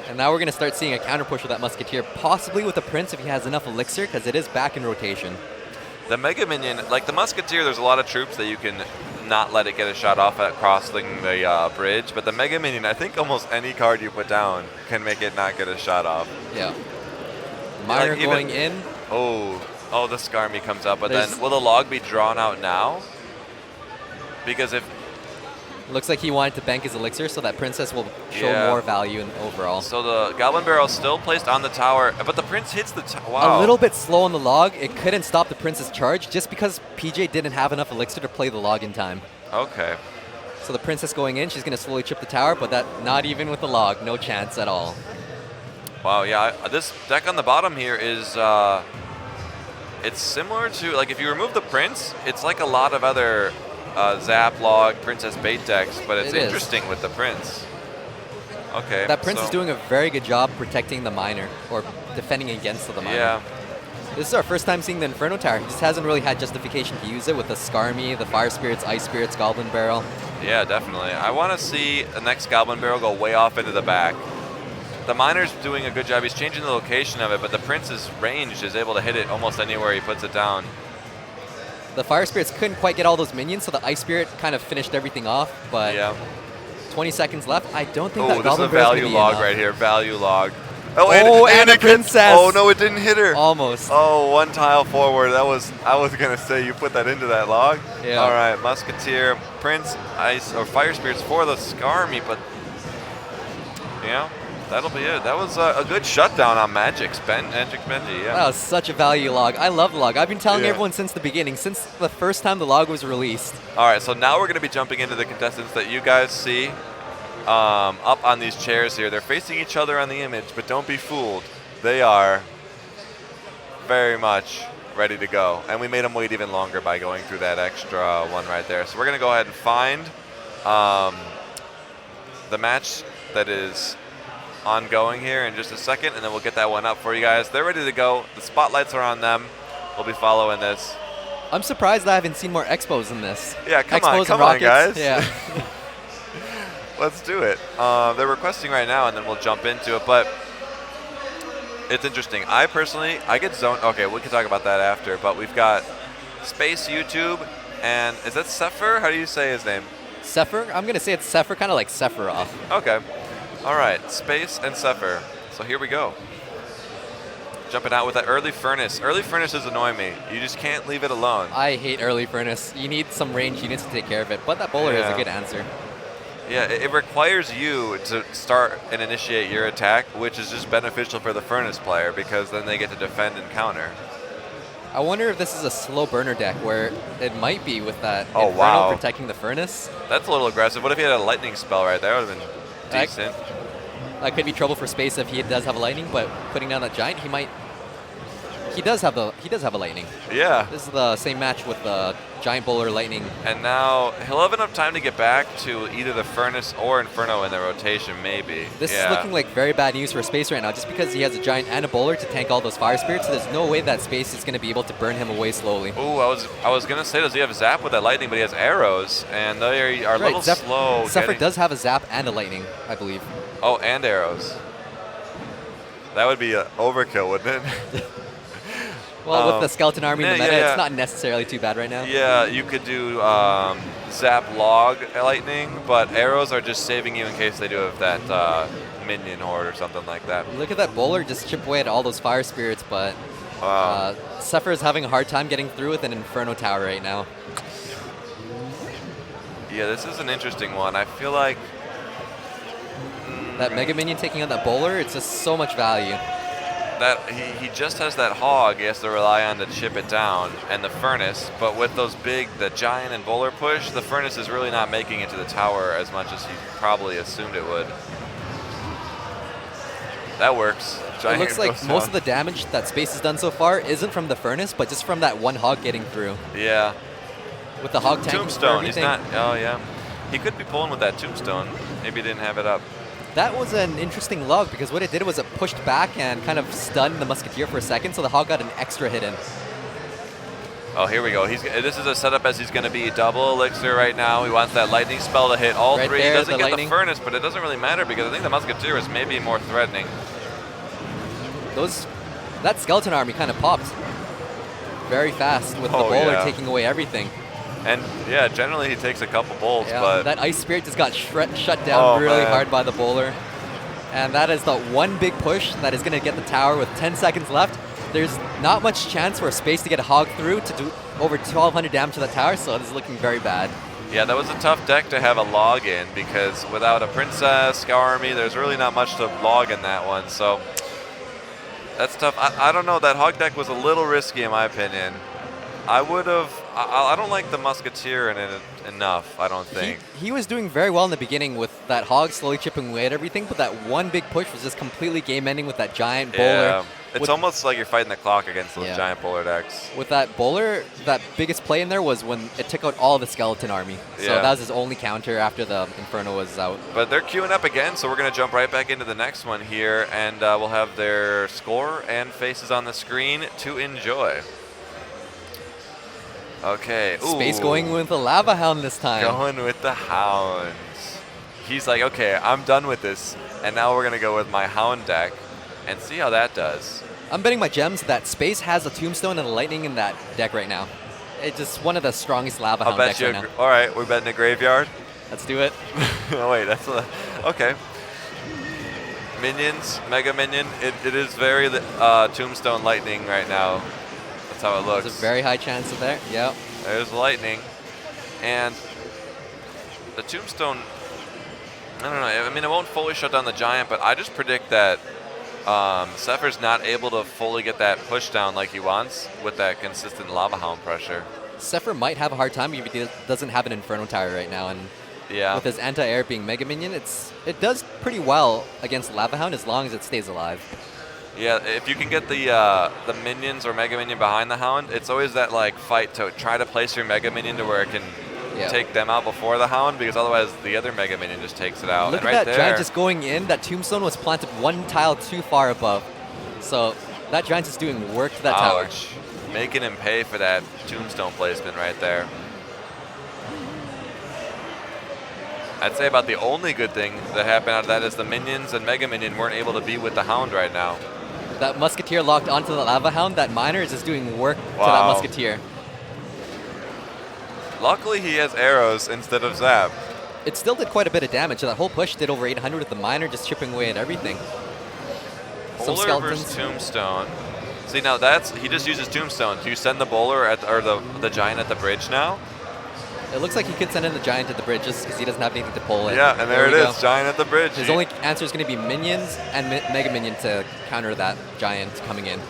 And now we're going to start seeing a counter push with that Musketeer, possibly with the Prince if he has enough elixir, because it is back in rotation. The Mega Minion, like the Musketeer, there's a lot of troops that you can not let it get a shot off at crossing the bridge, but the Mega Minion, I think almost any card you put down can make it not get a shot off. Yeah. Miner like going in. Oh, the Skarmy comes up, but then will the log be drawn out now? Because if... Looks like he wanted to bank his elixir, so that princess will show more value in overall. So the Goblin Barrel is still placed on the tower, but the prince hits the tower. Wow. A little bit slow on the log. It couldn't stop the prince's charge just because PJ didn't have enough elixir to play the log in time. Okay. So the princess going in, she's going to slowly chip the tower, but that not even with the log. No chance at all. Wow, yeah. This deck on the bottom here is... it's similar to... Like, if you remove the prince, it's like a lot of other... Zap, Log, Princess bait decks, but it's interesting with the Prince. Okay. That Prince is doing a very good job protecting the Miner, or defending against the Miner. Yeah. This is our first time seeing the Inferno Tower. He just hasn't really had justification to use it with the Skarmy, the Fire Spirits, Ice Spirits, Goblin Barrel. Yeah, definitely. I want to see the next Goblin Barrel go way off into the back. The Miner's doing a good job. He's changing the location of it, but the Prince's range is able to hit it almost anywhere he puts it down. The Fire Spirits couldn't quite get all those minions, so the Ice Spirit kind of finished everything off, but 20 seconds left. I don't think that Goblin Barrel is going to be enough. Value log right here, value log. and a princess. Oh, no, it didn't hit her. Almost. Oh, one tile forward. I was going to say you put that into that log. Yeah. All right, Musketeer, Prince, Ice, or Fire Spirits for the Skarmy, but yeah, that'll be it. That was a good shutdown on Magic Benji, yeah. That was such a value log. I love the log. I've been telling everyone since the beginning, since the first time the log was released. All right, so now we're going to be jumping into the contestants that you guys see up on these chairs here. They're facing each other on the image, but don't be fooled. They are very much ready to go. And we made them wait even longer by going through that extra one right there. So we're going to go ahead and find the match that is ongoing here in just a second, and then we'll get that one up for you guys. They're ready to go. The spotlights are on them. We'll be following this. I'm surprised I haven't seen more expos in this. Yeah, come on, guys. Yeah. Let's do it. They're requesting right now, and then we'll jump into it. But it's interesting. I get zoned. Okay, we can talk about that after. But we've got Space YouTube, and is that Sepher? How do you say his name? Sepher? I'm going to say it's Sepher, kind of like Sephiroth. Okay. All right, Space and Sepher. So here we go. Jumping out with that early furnace. Early furnaces annoy me. You just can't leave it alone. I hate early furnace. You need some range units to take care of it. But that bowler is a good answer. Yeah, it requires you to start and initiate your attack, which is just beneficial for the furnace player because then they get to defend and counter. I wonder if this is a slow burner deck where it might be with that Inferno protecting the furnace. That's a little aggressive. What if he had a lightning spell right there? That would have been decent. That could be trouble for Space if he does have a lightning, but putting down that giant, he might. He does have a lightning. Yeah. This is the same match with the giant bowler lightning. And now he'll have enough time to get back to either the furnace or Inferno in the rotation, maybe. This is looking like very bad news for Space right now, just because he has a giant and a bowler to tank all those fire spirits. So there's no way that Space is going to be able to burn him away slowly. Ooh, I was gonna say, does he have a zap with that lightning? But he has arrows, and they are a little slow. Zephyr does have a zap and a lightning, I believe. Oh, and arrows. That would be overkill, wouldn't it? Well, with the skeleton army in the meta, it's not necessarily too bad right now. Yeah, you could do zap log lightning, but arrows are just saving you in case they do have that minion horde or something like that. Look at that bowler just chip away at all those fire spirits, but Zephyr is having a hard time getting through with an Inferno Tower right now. Yeah, this is an interesting one. I feel like that Mega Minion taking on that bowler, it's just so much value. That he just has that hog he has to rely on to chip it down, and the furnace, but with those the giant and bowler push, the furnace is really not making it to the tower as much as he probably assumed it would. That works. It looks like most of the damage that Space has done so far isn't from the furnace, but just from that one hog getting through. Yeah. With the hog tank. Tombstone, he's not, oh yeah. He could be pulling with that tombstone. Maybe he didn't have it up. That was an interesting log because what it did was it pushed back and kind of stunned the Musketeer for a second, so the hog got an extra hit in. Oh, here we go. This is a setup as he's going to be double elixir right now. He wants that lightning spell to hit all three. He doesn't get the furnace, but it doesn't really matter because I think the Musketeer is maybe more threatening. That skeleton army kind of popped very fast with the bowler taking away everything. And yeah, generally he takes a couple bowls, but that Ice Spirit just got shut down really hard by the bowler. And that is the one big push that is going to get the tower with 10 seconds left. There's not much chance for Space to get a hog through to do over 1,200 damage to the tower, so it is looking very bad. Yeah, that was a tough deck to have a log in because without a Princess, Scour Army, there's really not much to log in that one, so that's tough. I don't know, that hog deck was a little risky in my opinion. I don't like the Musketeer in it enough, I don't think. He was doing very well in the beginning with that hog slowly chipping away at everything, but that one big push was just completely game-ending with that giant bowler. Yeah, it's almost like you're fighting the clock against those giant bowler decks. With that bowler, that biggest play in there was when it took out all the skeleton army. So that was his only counter after the Inferno was out. But they're queuing up again, so we're going to jump right back into the next one here, and we'll have their score and faces on the screen to enjoy. Okay. Ooh. Space going with the Lava Hound this time. Going with the Hounds. He's like, okay, I'm done with this, and now we're going to go with my Hound deck and see how that does. I'm betting my gems that Space has a Tombstone and a Lightning in that deck right now. It's just one of the strongest Lava Hound decks right now. All right, we're betting a Graveyard. Let's do it. Oh, wait, okay. Minions, Mega Minion. It is very Tombstone Lightning right now. That's how it looks. There's a very high chance of there. Yep. There's Lightning. And the Tombstone, I don't know. I mean, it won't fully shut down the Giant, but I just predict that Zephyr's not able to fully get that push down like he wants with that consistent Lava Hound pressure. Zephyr might have a hard time if he doesn't have an Inferno Tower right now, and with his anti-air being Mega Minion, it does pretty well against Lava Hound as long as it stays alive. Yeah, if you can get the minions or Mega Minion behind the Hound, it's always that like fight to try to place your Mega Minion to where it can take them out before the Hound, because otherwise the other Mega Minion just takes it out. Look and at right that Giant just going in. That Tombstone was planted one tile too far above. So that Giant is doing work to that tower. Making him pay for that Tombstone placement right there. I'd say about the only good thing that happened out of that is the Minions and Mega Minion weren't able to be with the Hound right now. That Musketeer locked onto the Lava Hound. That Miner is just doing work to that Musketeer. Luckily, he has arrows instead of Zap. It still did quite a bit of damage. That whole push did over 800 with the Miner just chipping away at everything. Bowler versus Tombstone. See, now he just uses Tombstone. Do you send the Bowler or the Giant at the bridge now? It looks like he could send in the Giant at the bridge just because he doesn't have anything to pull in. Yeah, and there it is, Giant at the bridge. His only answer is going to be Minions and Mega Minion to counter that Giant coming in.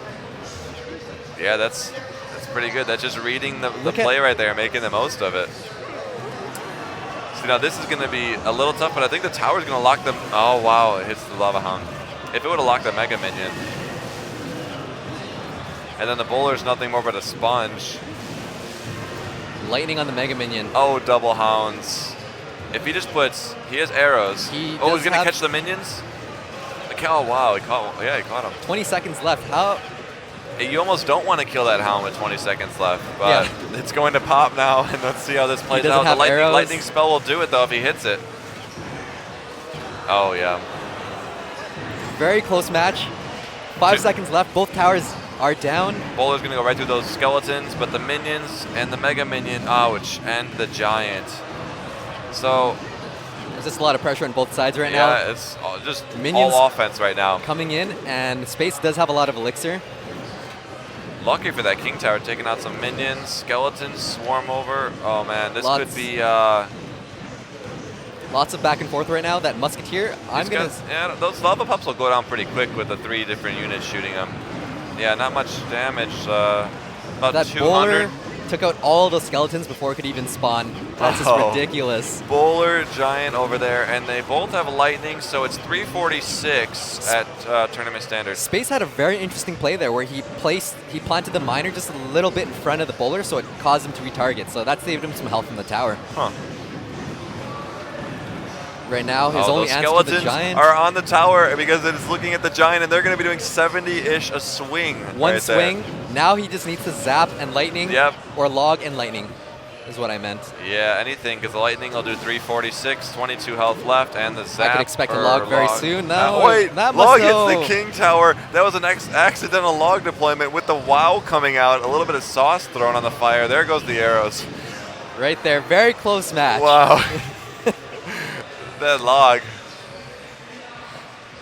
Yeah, that's pretty good. That's just reading the play right there, making the most of it. See, now this is going to be a little tough, but I think the tower's going to lock them. Oh, wow, it hits the Lava Hound. If it would have locked the Mega Minion. And then the Bowler's nothing more but a sponge. Lightning on the Mega Minion. Oh, double Hounds. If he just puts, he has arrows. He's going to catch the Minions? Oh, wow, he caught him. 20 seconds left. How? You almost don't want to kill that Hound with 20 seconds left, but it's going to pop now, and let's see how this plays out. The lightning spell will do it, though, if he hits it. Oh, yeah. Very close match. 5 seconds left. Both towers are down. Bowler's going to go right through those skeletons, but the Minions and the Mega Minion, ouch, and the Giant. So there's just a lot of pressure on both sides right now. Yeah, it's just Minions all offense right now. Coming in, and Space does have a lot of elixir. Lucky for that King Tower, taking out some Minions, skeletons, swarm over. Oh man, this could be... Lots of back and forth right now. That Musketeer, yeah, those Lava Pups will go down pretty quick with the 3 different units shooting them. Yeah, not much damage. About that 200. Bowler took out all the skeletons before it could even spawn. That's just ridiculous. Bowler, Giant over there, and they both have Lightning, so it's 346 at tournament standards. Space had a very interesting play there where he planted the Miner just a little bit in front of the Bowler, so it caused him to retarget. So that saved him some health from the tower. Huh. Right now, his only answer to the Giant are on the tower because it's looking at the Giant, and they're going to be doing 70-ish a swing. One swing. Now he just needs to Zap and Lightning. Yep. Or Log and Lightning is what I meant. Yeah, anything, because the Lightning will do 346, 22 health left, and the Zap. I could expect a Log very soon. No, wait, Log hits the King Tower. That was an accidental Log deployment with the WoW coming out. A little bit of sauce thrown on the fire. There goes the arrows. Right there. Very close match. Wow. That Log.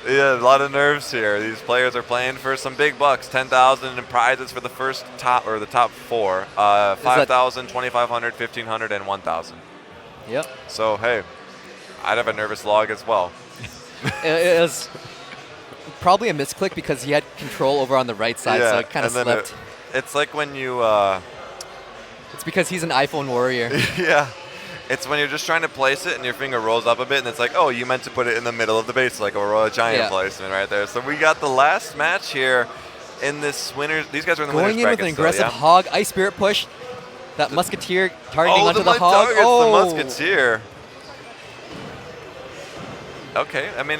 Yeah, a lot of nerves here. These players are playing for some big bucks. 10,000 in prizes for the the top 4. 5,000, 2,500, 1,500, and 1,000. Yep. So hey, I'd have a nervous Log as well. It was probably a misclick because he had control over on the right side, so it kind of slipped. It's like when you. It's because he's an iPhone warrior. Yeah. It's when you're just trying to place it and your finger rolls up a bit and it's like, oh, you meant to put it in the middle of the base like a Royal Giant placement right there. So we got the last match here in this winners. These guys are in the winners bracket. Going in with an aggressive Hog, Ice Spirit push. That Musketeer targeting onto the Hog. The Musketeer. Okay, I mean...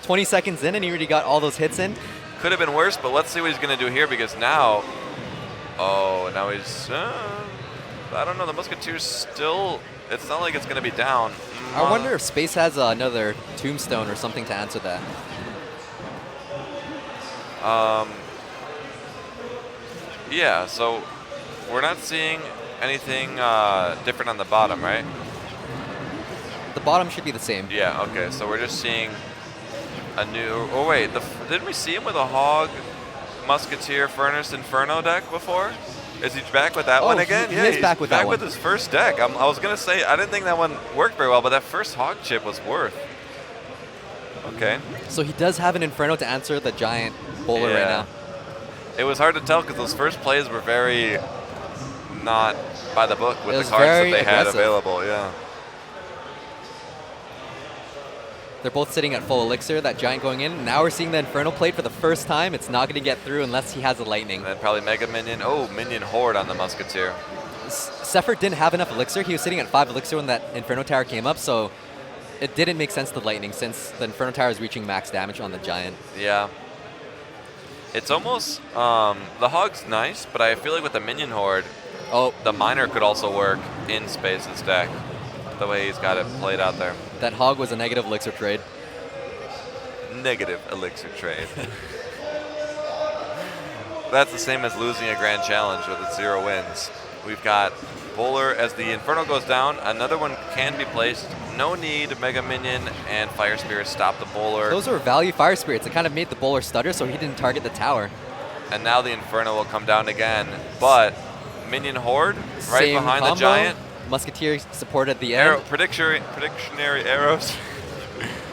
20 seconds in and he already got all those hits in. Could have been worse, but let's see what he's going to do here because now... Oh, now he's... I don't know, the Musketeer's still... It's not like it's going to be down. I wonder if Space has another Tombstone or something to answer that. Yeah, so we're not seeing anything different on the bottom, right? The bottom should be the same. Yeah, okay, so we're just seeing a new. Oh wait, didn't we see him with a Hog, Musketeer, Furnace, Inferno deck before? Is he back with that one again? He is he's back with that one. with his first deck. I was gonna say I didn't think that one worked very well, but that first Hog chip was worth. Okay. So he does have an Inferno to answer the giant bowler right now. It was hard to tell because those first plays were very not by the book with the cards that they had available. Yeah. They're both sitting at full elixir, that giant going in. Now we're seeing the Inferno played for the first time. It's not going to get through unless he has a lightning. And then probably Mega Minion. Oh, Minion Horde on the Musketeer. Seffer didn't have enough elixir. He was sitting at 5 elixir when that Inferno Tower came up, so it didn't make sense to lightning since the Inferno Tower is reaching max damage on the giant. Yeah. It's almost, the Hog's nice, but I feel like with the Minion Horde, the Miner could also work in Space's deck, the way he's got it played out there. That Hog was a negative elixir trade. Negative elixir trade. That's the same as losing a grand challenge with its 0 wins. We've got Bowler as the Inferno goes down. Another one can be placed. No need. Mega Minion and Fire Spirit stop the Bowler. Those were value Fire Spirits. It kind of made the Bowler stutter, so he didn't target the tower. And now the Inferno will come down again. But Minion Horde right Same behind combo. the giant. Musketeer supported the end. Predictionary arrows.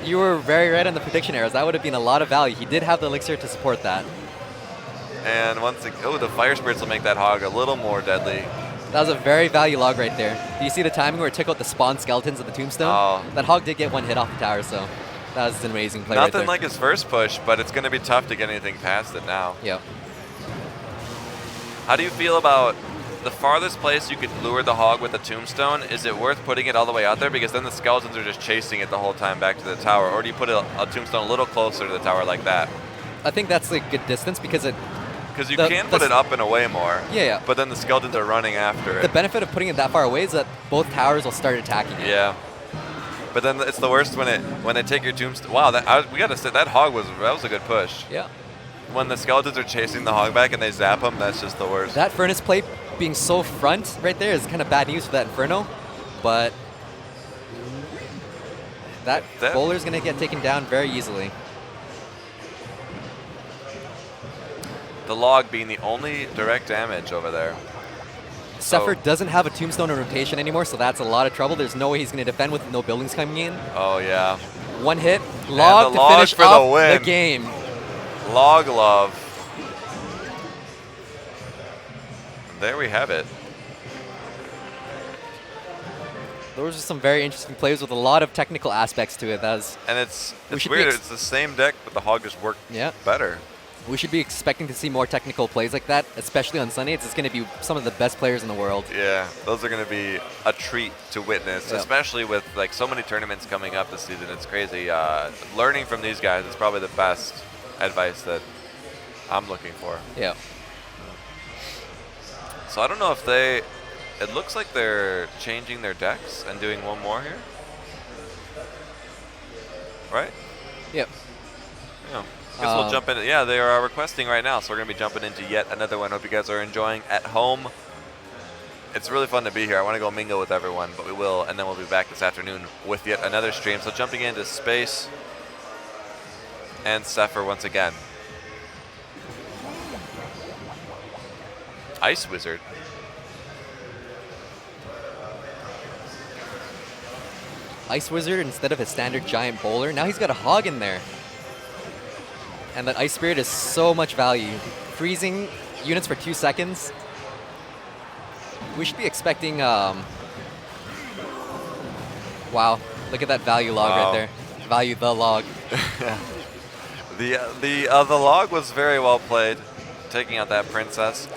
You were very right on the prediction arrows. That would have been a lot of value. He did have the elixir to support that. And once the Fire Spirits will make that Hog a little more deadly. That was a very value log right there. Do you see the timing where it took out the spawn skeletons of the tombstone? Oh. That Hog did get one hit off the tower, so that was an amazing play. Nothing right there. like his first push, but it's going to be tough to get anything past it now. Yep. How do you feel about the farthest place you could lure the Hog with a tombstone? Is it worth putting it all the way out there? Because then the skeletons are just chasing it the whole time back to the tower. Or do you put a tombstone a little closer to the tower like that? I think that's a good distance because it... Because you can put it up and away more. Yeah. But then the skeletons are running after it. The benefit of putting it that far away is that both towers will start attacking it. Yeah. But then it's the worst when they take your tombstone. Wow, we got to say that Hog was a good push. Yeah. When the skeletons are chasing the Hog back and they zap him, that's just the worst. That Furnace play being so front right there is kind of bad news for that Inferno, but that Bowler's going to get taken down very easily. The log being the only direct damage over there. Seffer doesn't have a tombstone in rotation anymore, so that's a lot of trouble. There's no way he's going to defend with no buildings coming in. Oh, yeah. One hit, log to finish for off the win. The game. Log love. There we have it. Those are some very interesting plays with a lot of technical aspects to it. And it's weird. It's the same deck, but the Hog just worked better. We should be expecting to see more technical plays like that, especially on Sunday. It's going to be some of the best players in the world. Yeah, those are going to be a treat to witness, especially with like so many tournaments coming up this season. It's crazy. Learning from these guys is probably the best advice that I'm looking for. Yeah. So I don't know if it looks like they're changing their decks and doing one more here. Right? Yep. Yeah. I guess we'll jump in. Yeah, they are requesting right now, so we're going to be jumping into yet another one. Hope you guys are enjoying at home. It's really fun to be here. I want to go mingle with everyone, but we will, and then we'll be back this afternoon with yet another stream. So jumping into Space and Seffer once again. Ice Wizard. Ice Wizard instead of his standard giant bowler. Now he's got a Hog in there. And that Ice Spirit is so much value. Freezing units for 2 seconds. We should be expecting... wow, look at that value log right there. Value the log. The log was very well played, taking out that princess.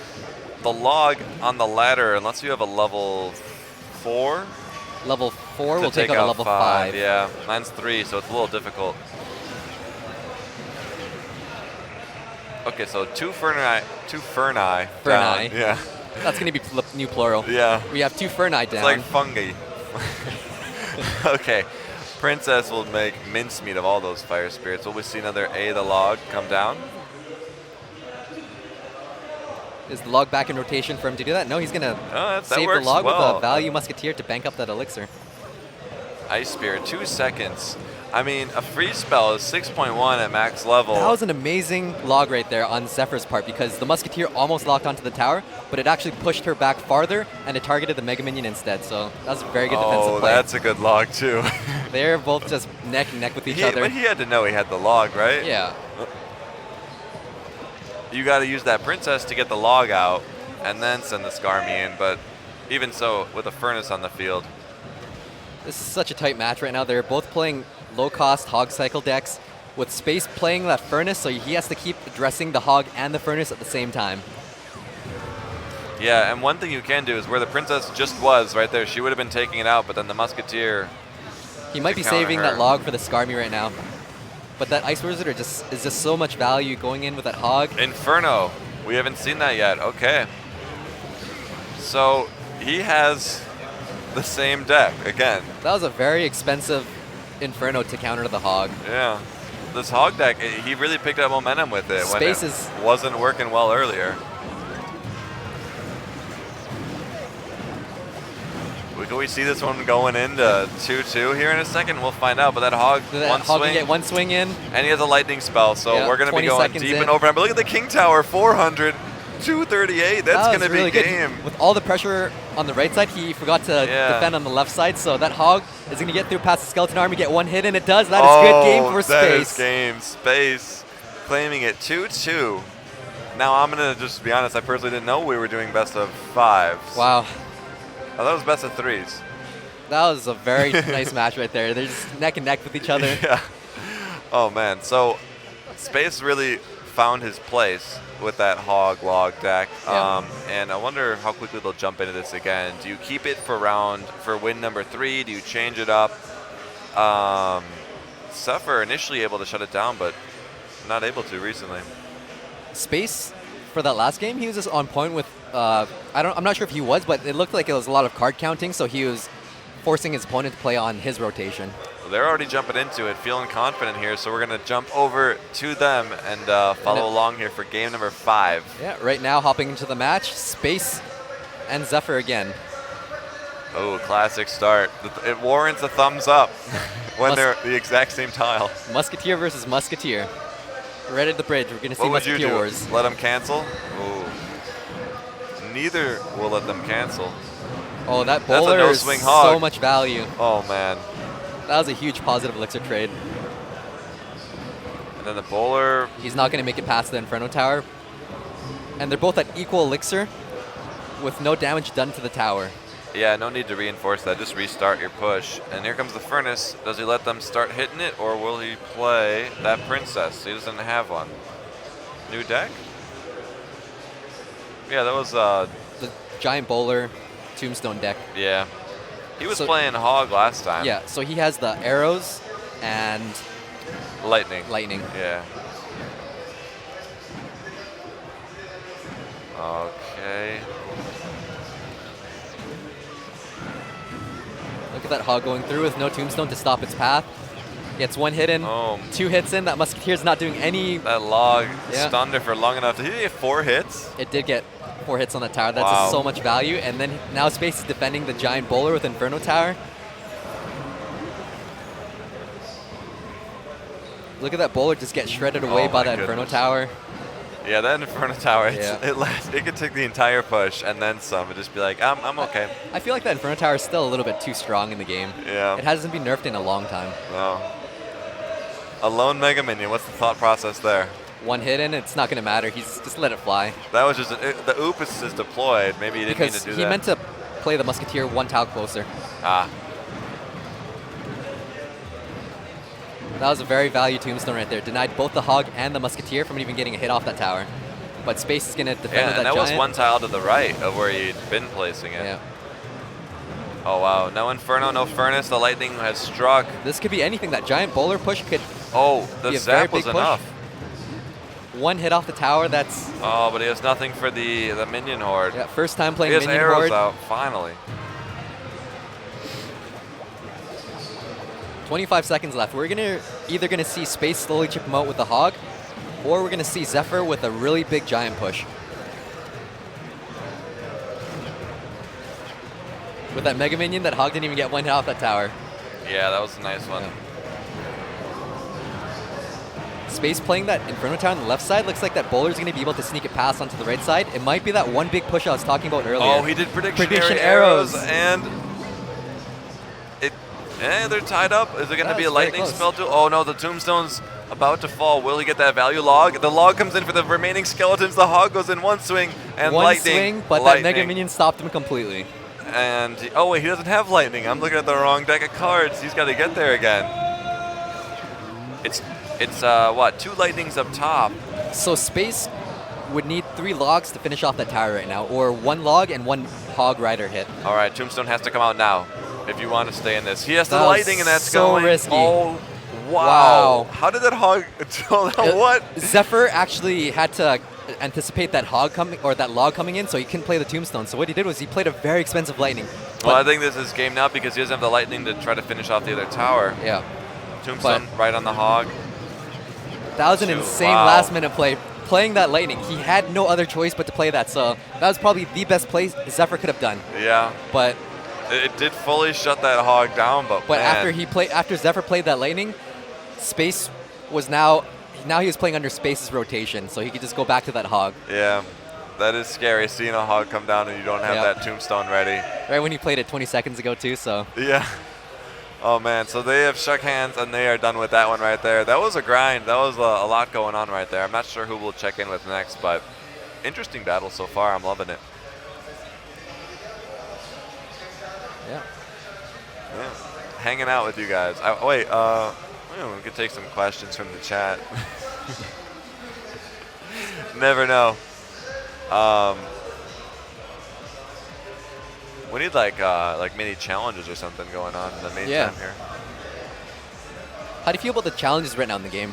The log on the ladder, unless you have a level 4... Level 4 will take out a level 5. Yeah, mine's 3, so it's a little difficult. Okay, so two Ferni down. Yeah. That's going to be new plural. Yeah. We have 2 Ferni down. It's like fungi. Okay. Princess will make mincemeat of all those Fire Spirits. Will we see another the log come down? Is the log back in rotation for him to do that? No, he's going to save the log with a value Musketeer to bank up that elixir. Ice Spirit, 2 seconds. I mean, a freeze spell is 6.1 at max level. That was an amazing log right there on Zephyr's part because the Musketeer almost locked onto the tower, but it actually pushed her back farther and it targeted the Mega Minion instead. So that was a very good defensive play. Oh, that's a good log too. They're both just neck and neck with each other. But he had to know he had the log, right? Yeah. You got to use that Princess to get the log out and then send the Skarmy in, but even so, with a Furnace on the field. This is such a tight match right now. They're both playing low-cost Hog Cycle decks with Space playing that Furnace, so he has to keep addressing the Hog and the Furnace at the same time. Yeah, and one thing you can do is where the Princess just was right there, she would have been taking it out, but then the Musketeer... He might be saving that log for the Skarmy right now. But that Ice Wizard is just so much value going in with that Hog. Inferno. We haven't seen that yet. Okay. So he has the same deck again. That was a very expensive Inferno to counter the Hog. Yeah. This Hog deck, he really picked up momentum with it when it wasn't working well earlier. Can we see this one going into 2-2 here in a second? We'll find out. But that Hog, Hog can get one swing in. And he has a lightning spell, so we're going to be going deep and overtime. But look at the King Tower, 400, 238. That's going to be really game. Good. With all the pressure on the right side, he forgot to defend on the left side. So that Hog is going to get through past the Skeleton Army, get one hit, and it does. That is good game for Space. That is game. Space claiming it 2-2. Now I'm going to just be honest. I personally didn't know we were doing best of 5s. Wow. Oh, that was best of 3s. That was a very nice match right there. They're just neck and neck with each other. Yeah. Oh, man. So Space really found his place with that Hog log deck. Yeah. And I wonder how quickly they'll jump into this again. Do you keep it for win number 3? Do you change it up? Suffer initially able to shut it down, but not able to recently. Space, for that last game, he was just on point with I'm not sure if he was, but it looked like it was a lot of card counting, so he was forcing his opponent to play on his rotation. Well, they're already jumping into it, feeling confident here, so we're going to jump over to them and follow along here for game number 5. Yeah, right now hopping into the match, Space and Zephyr again. Oh, classic start. It warrants a thumbs up when they're the exact same tile. Musketeer versus Musketeer. Right at the bridge, we're going to see Musketeer Wars. Let them cancel? Oh. Neither will let them cancel. Oh, that bowler is so much value. Oh, man. That was a huge positive elixir trade. And then the bowler... He's not going to make it past the Inferno Tower. And they're both at equal elixir with no damage done to the tower. Yeah, no need to reinforce that. Just restart your push. And here comes the Furnace. Does he let them start hitting it, or will he play that Princess? He doesn't have one. New deck? Yeah, that was... the Giant Bowler Tombstone deck. Yeah. He was playing Hog last time. Yeah, so he has the arrows and... Lightning. Yeah. Okay. Look at that Hog going through with no Tombstone to stop its path. Gets one hit in, 2 hits in. That Musketeer's not doing any... That log stunned her for long enough. Did he get 4 hits? It did get 4 hits on the tower. That's just so much value. And then now Space is defending the Giant Bowler with Inferno Tower. Look at that Bowler just get shredded away by that Inferno Tower. Yeah, that Inferno Tower, it could take the entire push and then some and just be like, I'm okay. I feel like that Inferno Tower is still a little bit too strong in the game. Yeah. It hasn't been nerfed in a long time. No. A lone Mega Minion, what's the thought process there? One hit in, it's not going to matter. He's just let it fly. That was just, the Oopus is deployed. Maybe he didn't mean to do that. Because he meant to play the Musketeer 1 tile closer. Ah. That was a very value Tombstone right there. Denied both the Hog and the Musketeer from even getting a hit off that tower. But Space is going to defend with that that Giant. Was 1 tile to the right of where he'd been placing it. Yeah. Oh, wow. No Inferno, no Furnace. The Lightning has struck. This could be anything. That Giant Bowler push could the zap was enough. 1 hit off the tower, that's... Oh, but he has nothing for the Minion Horde. Yeah, first time playing Minion Horde. He has arrows Horde. out, finally. 25 seconds left. We're either going to see Space slowly chip him out with the Hog, or we're going to see Zephyr with a really big Giant push. With that Mega Minion, that Hog didn't even get 1 hit off that tower. Yeah, that was a nice one. Yeah. Space playing that Inferno Tower on the left side, looks like that Bowler's going to be able to sneak it past onto the right side. It might be that one big push I was talking about earlier. Oh, he did prediction arrows. And they're tied up. Is it going to be a lightning spell too? Oh no, the Tombstone's about to fall. Will he get that value log? The log comes in for the remaining skeletons. The Hog goes in one swing and lightning. One swing, but that Mega Minion stopped him completely. And, oh wait, he doesn't have lightning. I'm looking at the wrong deck of cards. He's got to get there again. It's what, 2 lightnings up top. So Space would need 3 logs to finish off that tower right now, or 1 log and 1 Hog Rider hit. All right, Tombstone has to come out now if you want to stay in this. He has the lightning, and that's so going. Risky. Oh, wow. How did that Hog? What? Zephyr actually had to anticipate that Hog coming or that log coming in, so he couldn't play the Tombstone. So what he did was he played a very expensive lightning. Well, I think this is game now because he doesn't have the lightning to try to finish off the other tower. Yeah. Tombstone right on the Hog. That was an insane last-minute play. Playing that lightning, he had no other choice but to play that. So that was probably the best play Zephyr could have done. Yeah. But it did fully shut that Hog down. But man. after Zephyr played that lightning, Space was now he was playing under Space's rotation, so he could just go back to that Hog. Yeah. That is scary, seeing a Hog come down and you don't have that Tombstone ready. Right when he played it 20 seconds ago too. So. Yeah. Oh man, so they have shook hands and they are done with that one right there. That was a grind. That was a lot going on right there. I'm not sure who we'll check in with next, but interesting battle so far. I'm loving it. Yeah. Hanging out with you guys. We could take some questions from the chat. Never know. We need like mini challenges or something going on in the meantime here. How do you feel about the challenges right now in the game?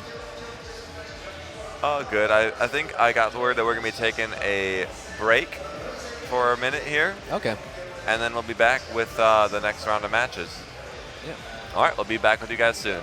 Oh, good. I think I got the word that we're going to be taking a break for a minute here. Okay. And then we'll be back with the next round of matches. Yeah. All right, we'll be back with you guys soon.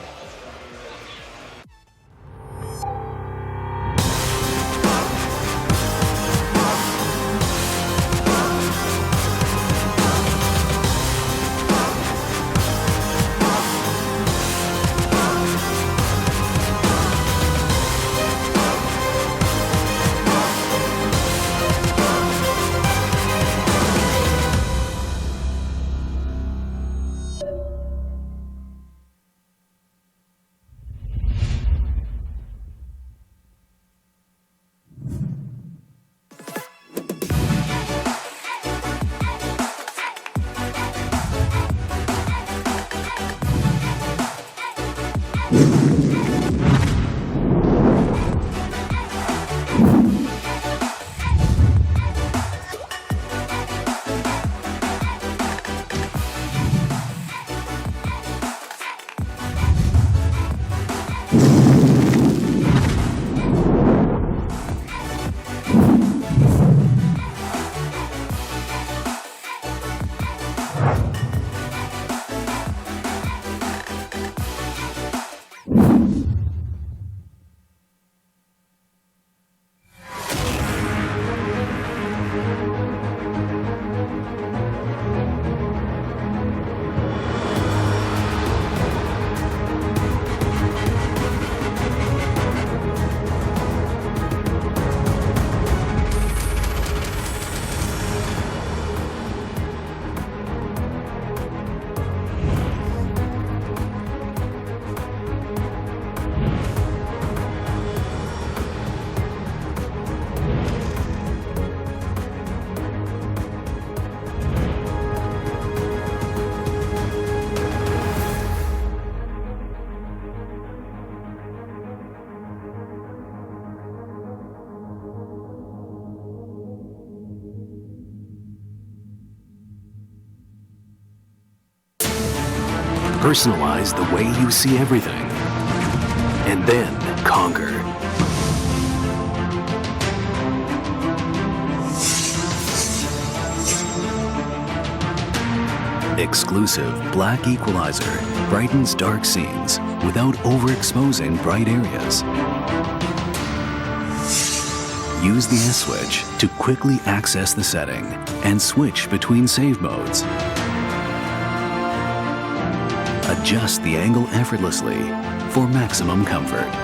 Personalize the way you see everything, and then conquer. Exclusive Black Equalizer brightens dark scenes without overexposing bright areas. Use the S switch to quickly access the setting and switch between save modes. Adjust the angle effortlessly for maximum comfort.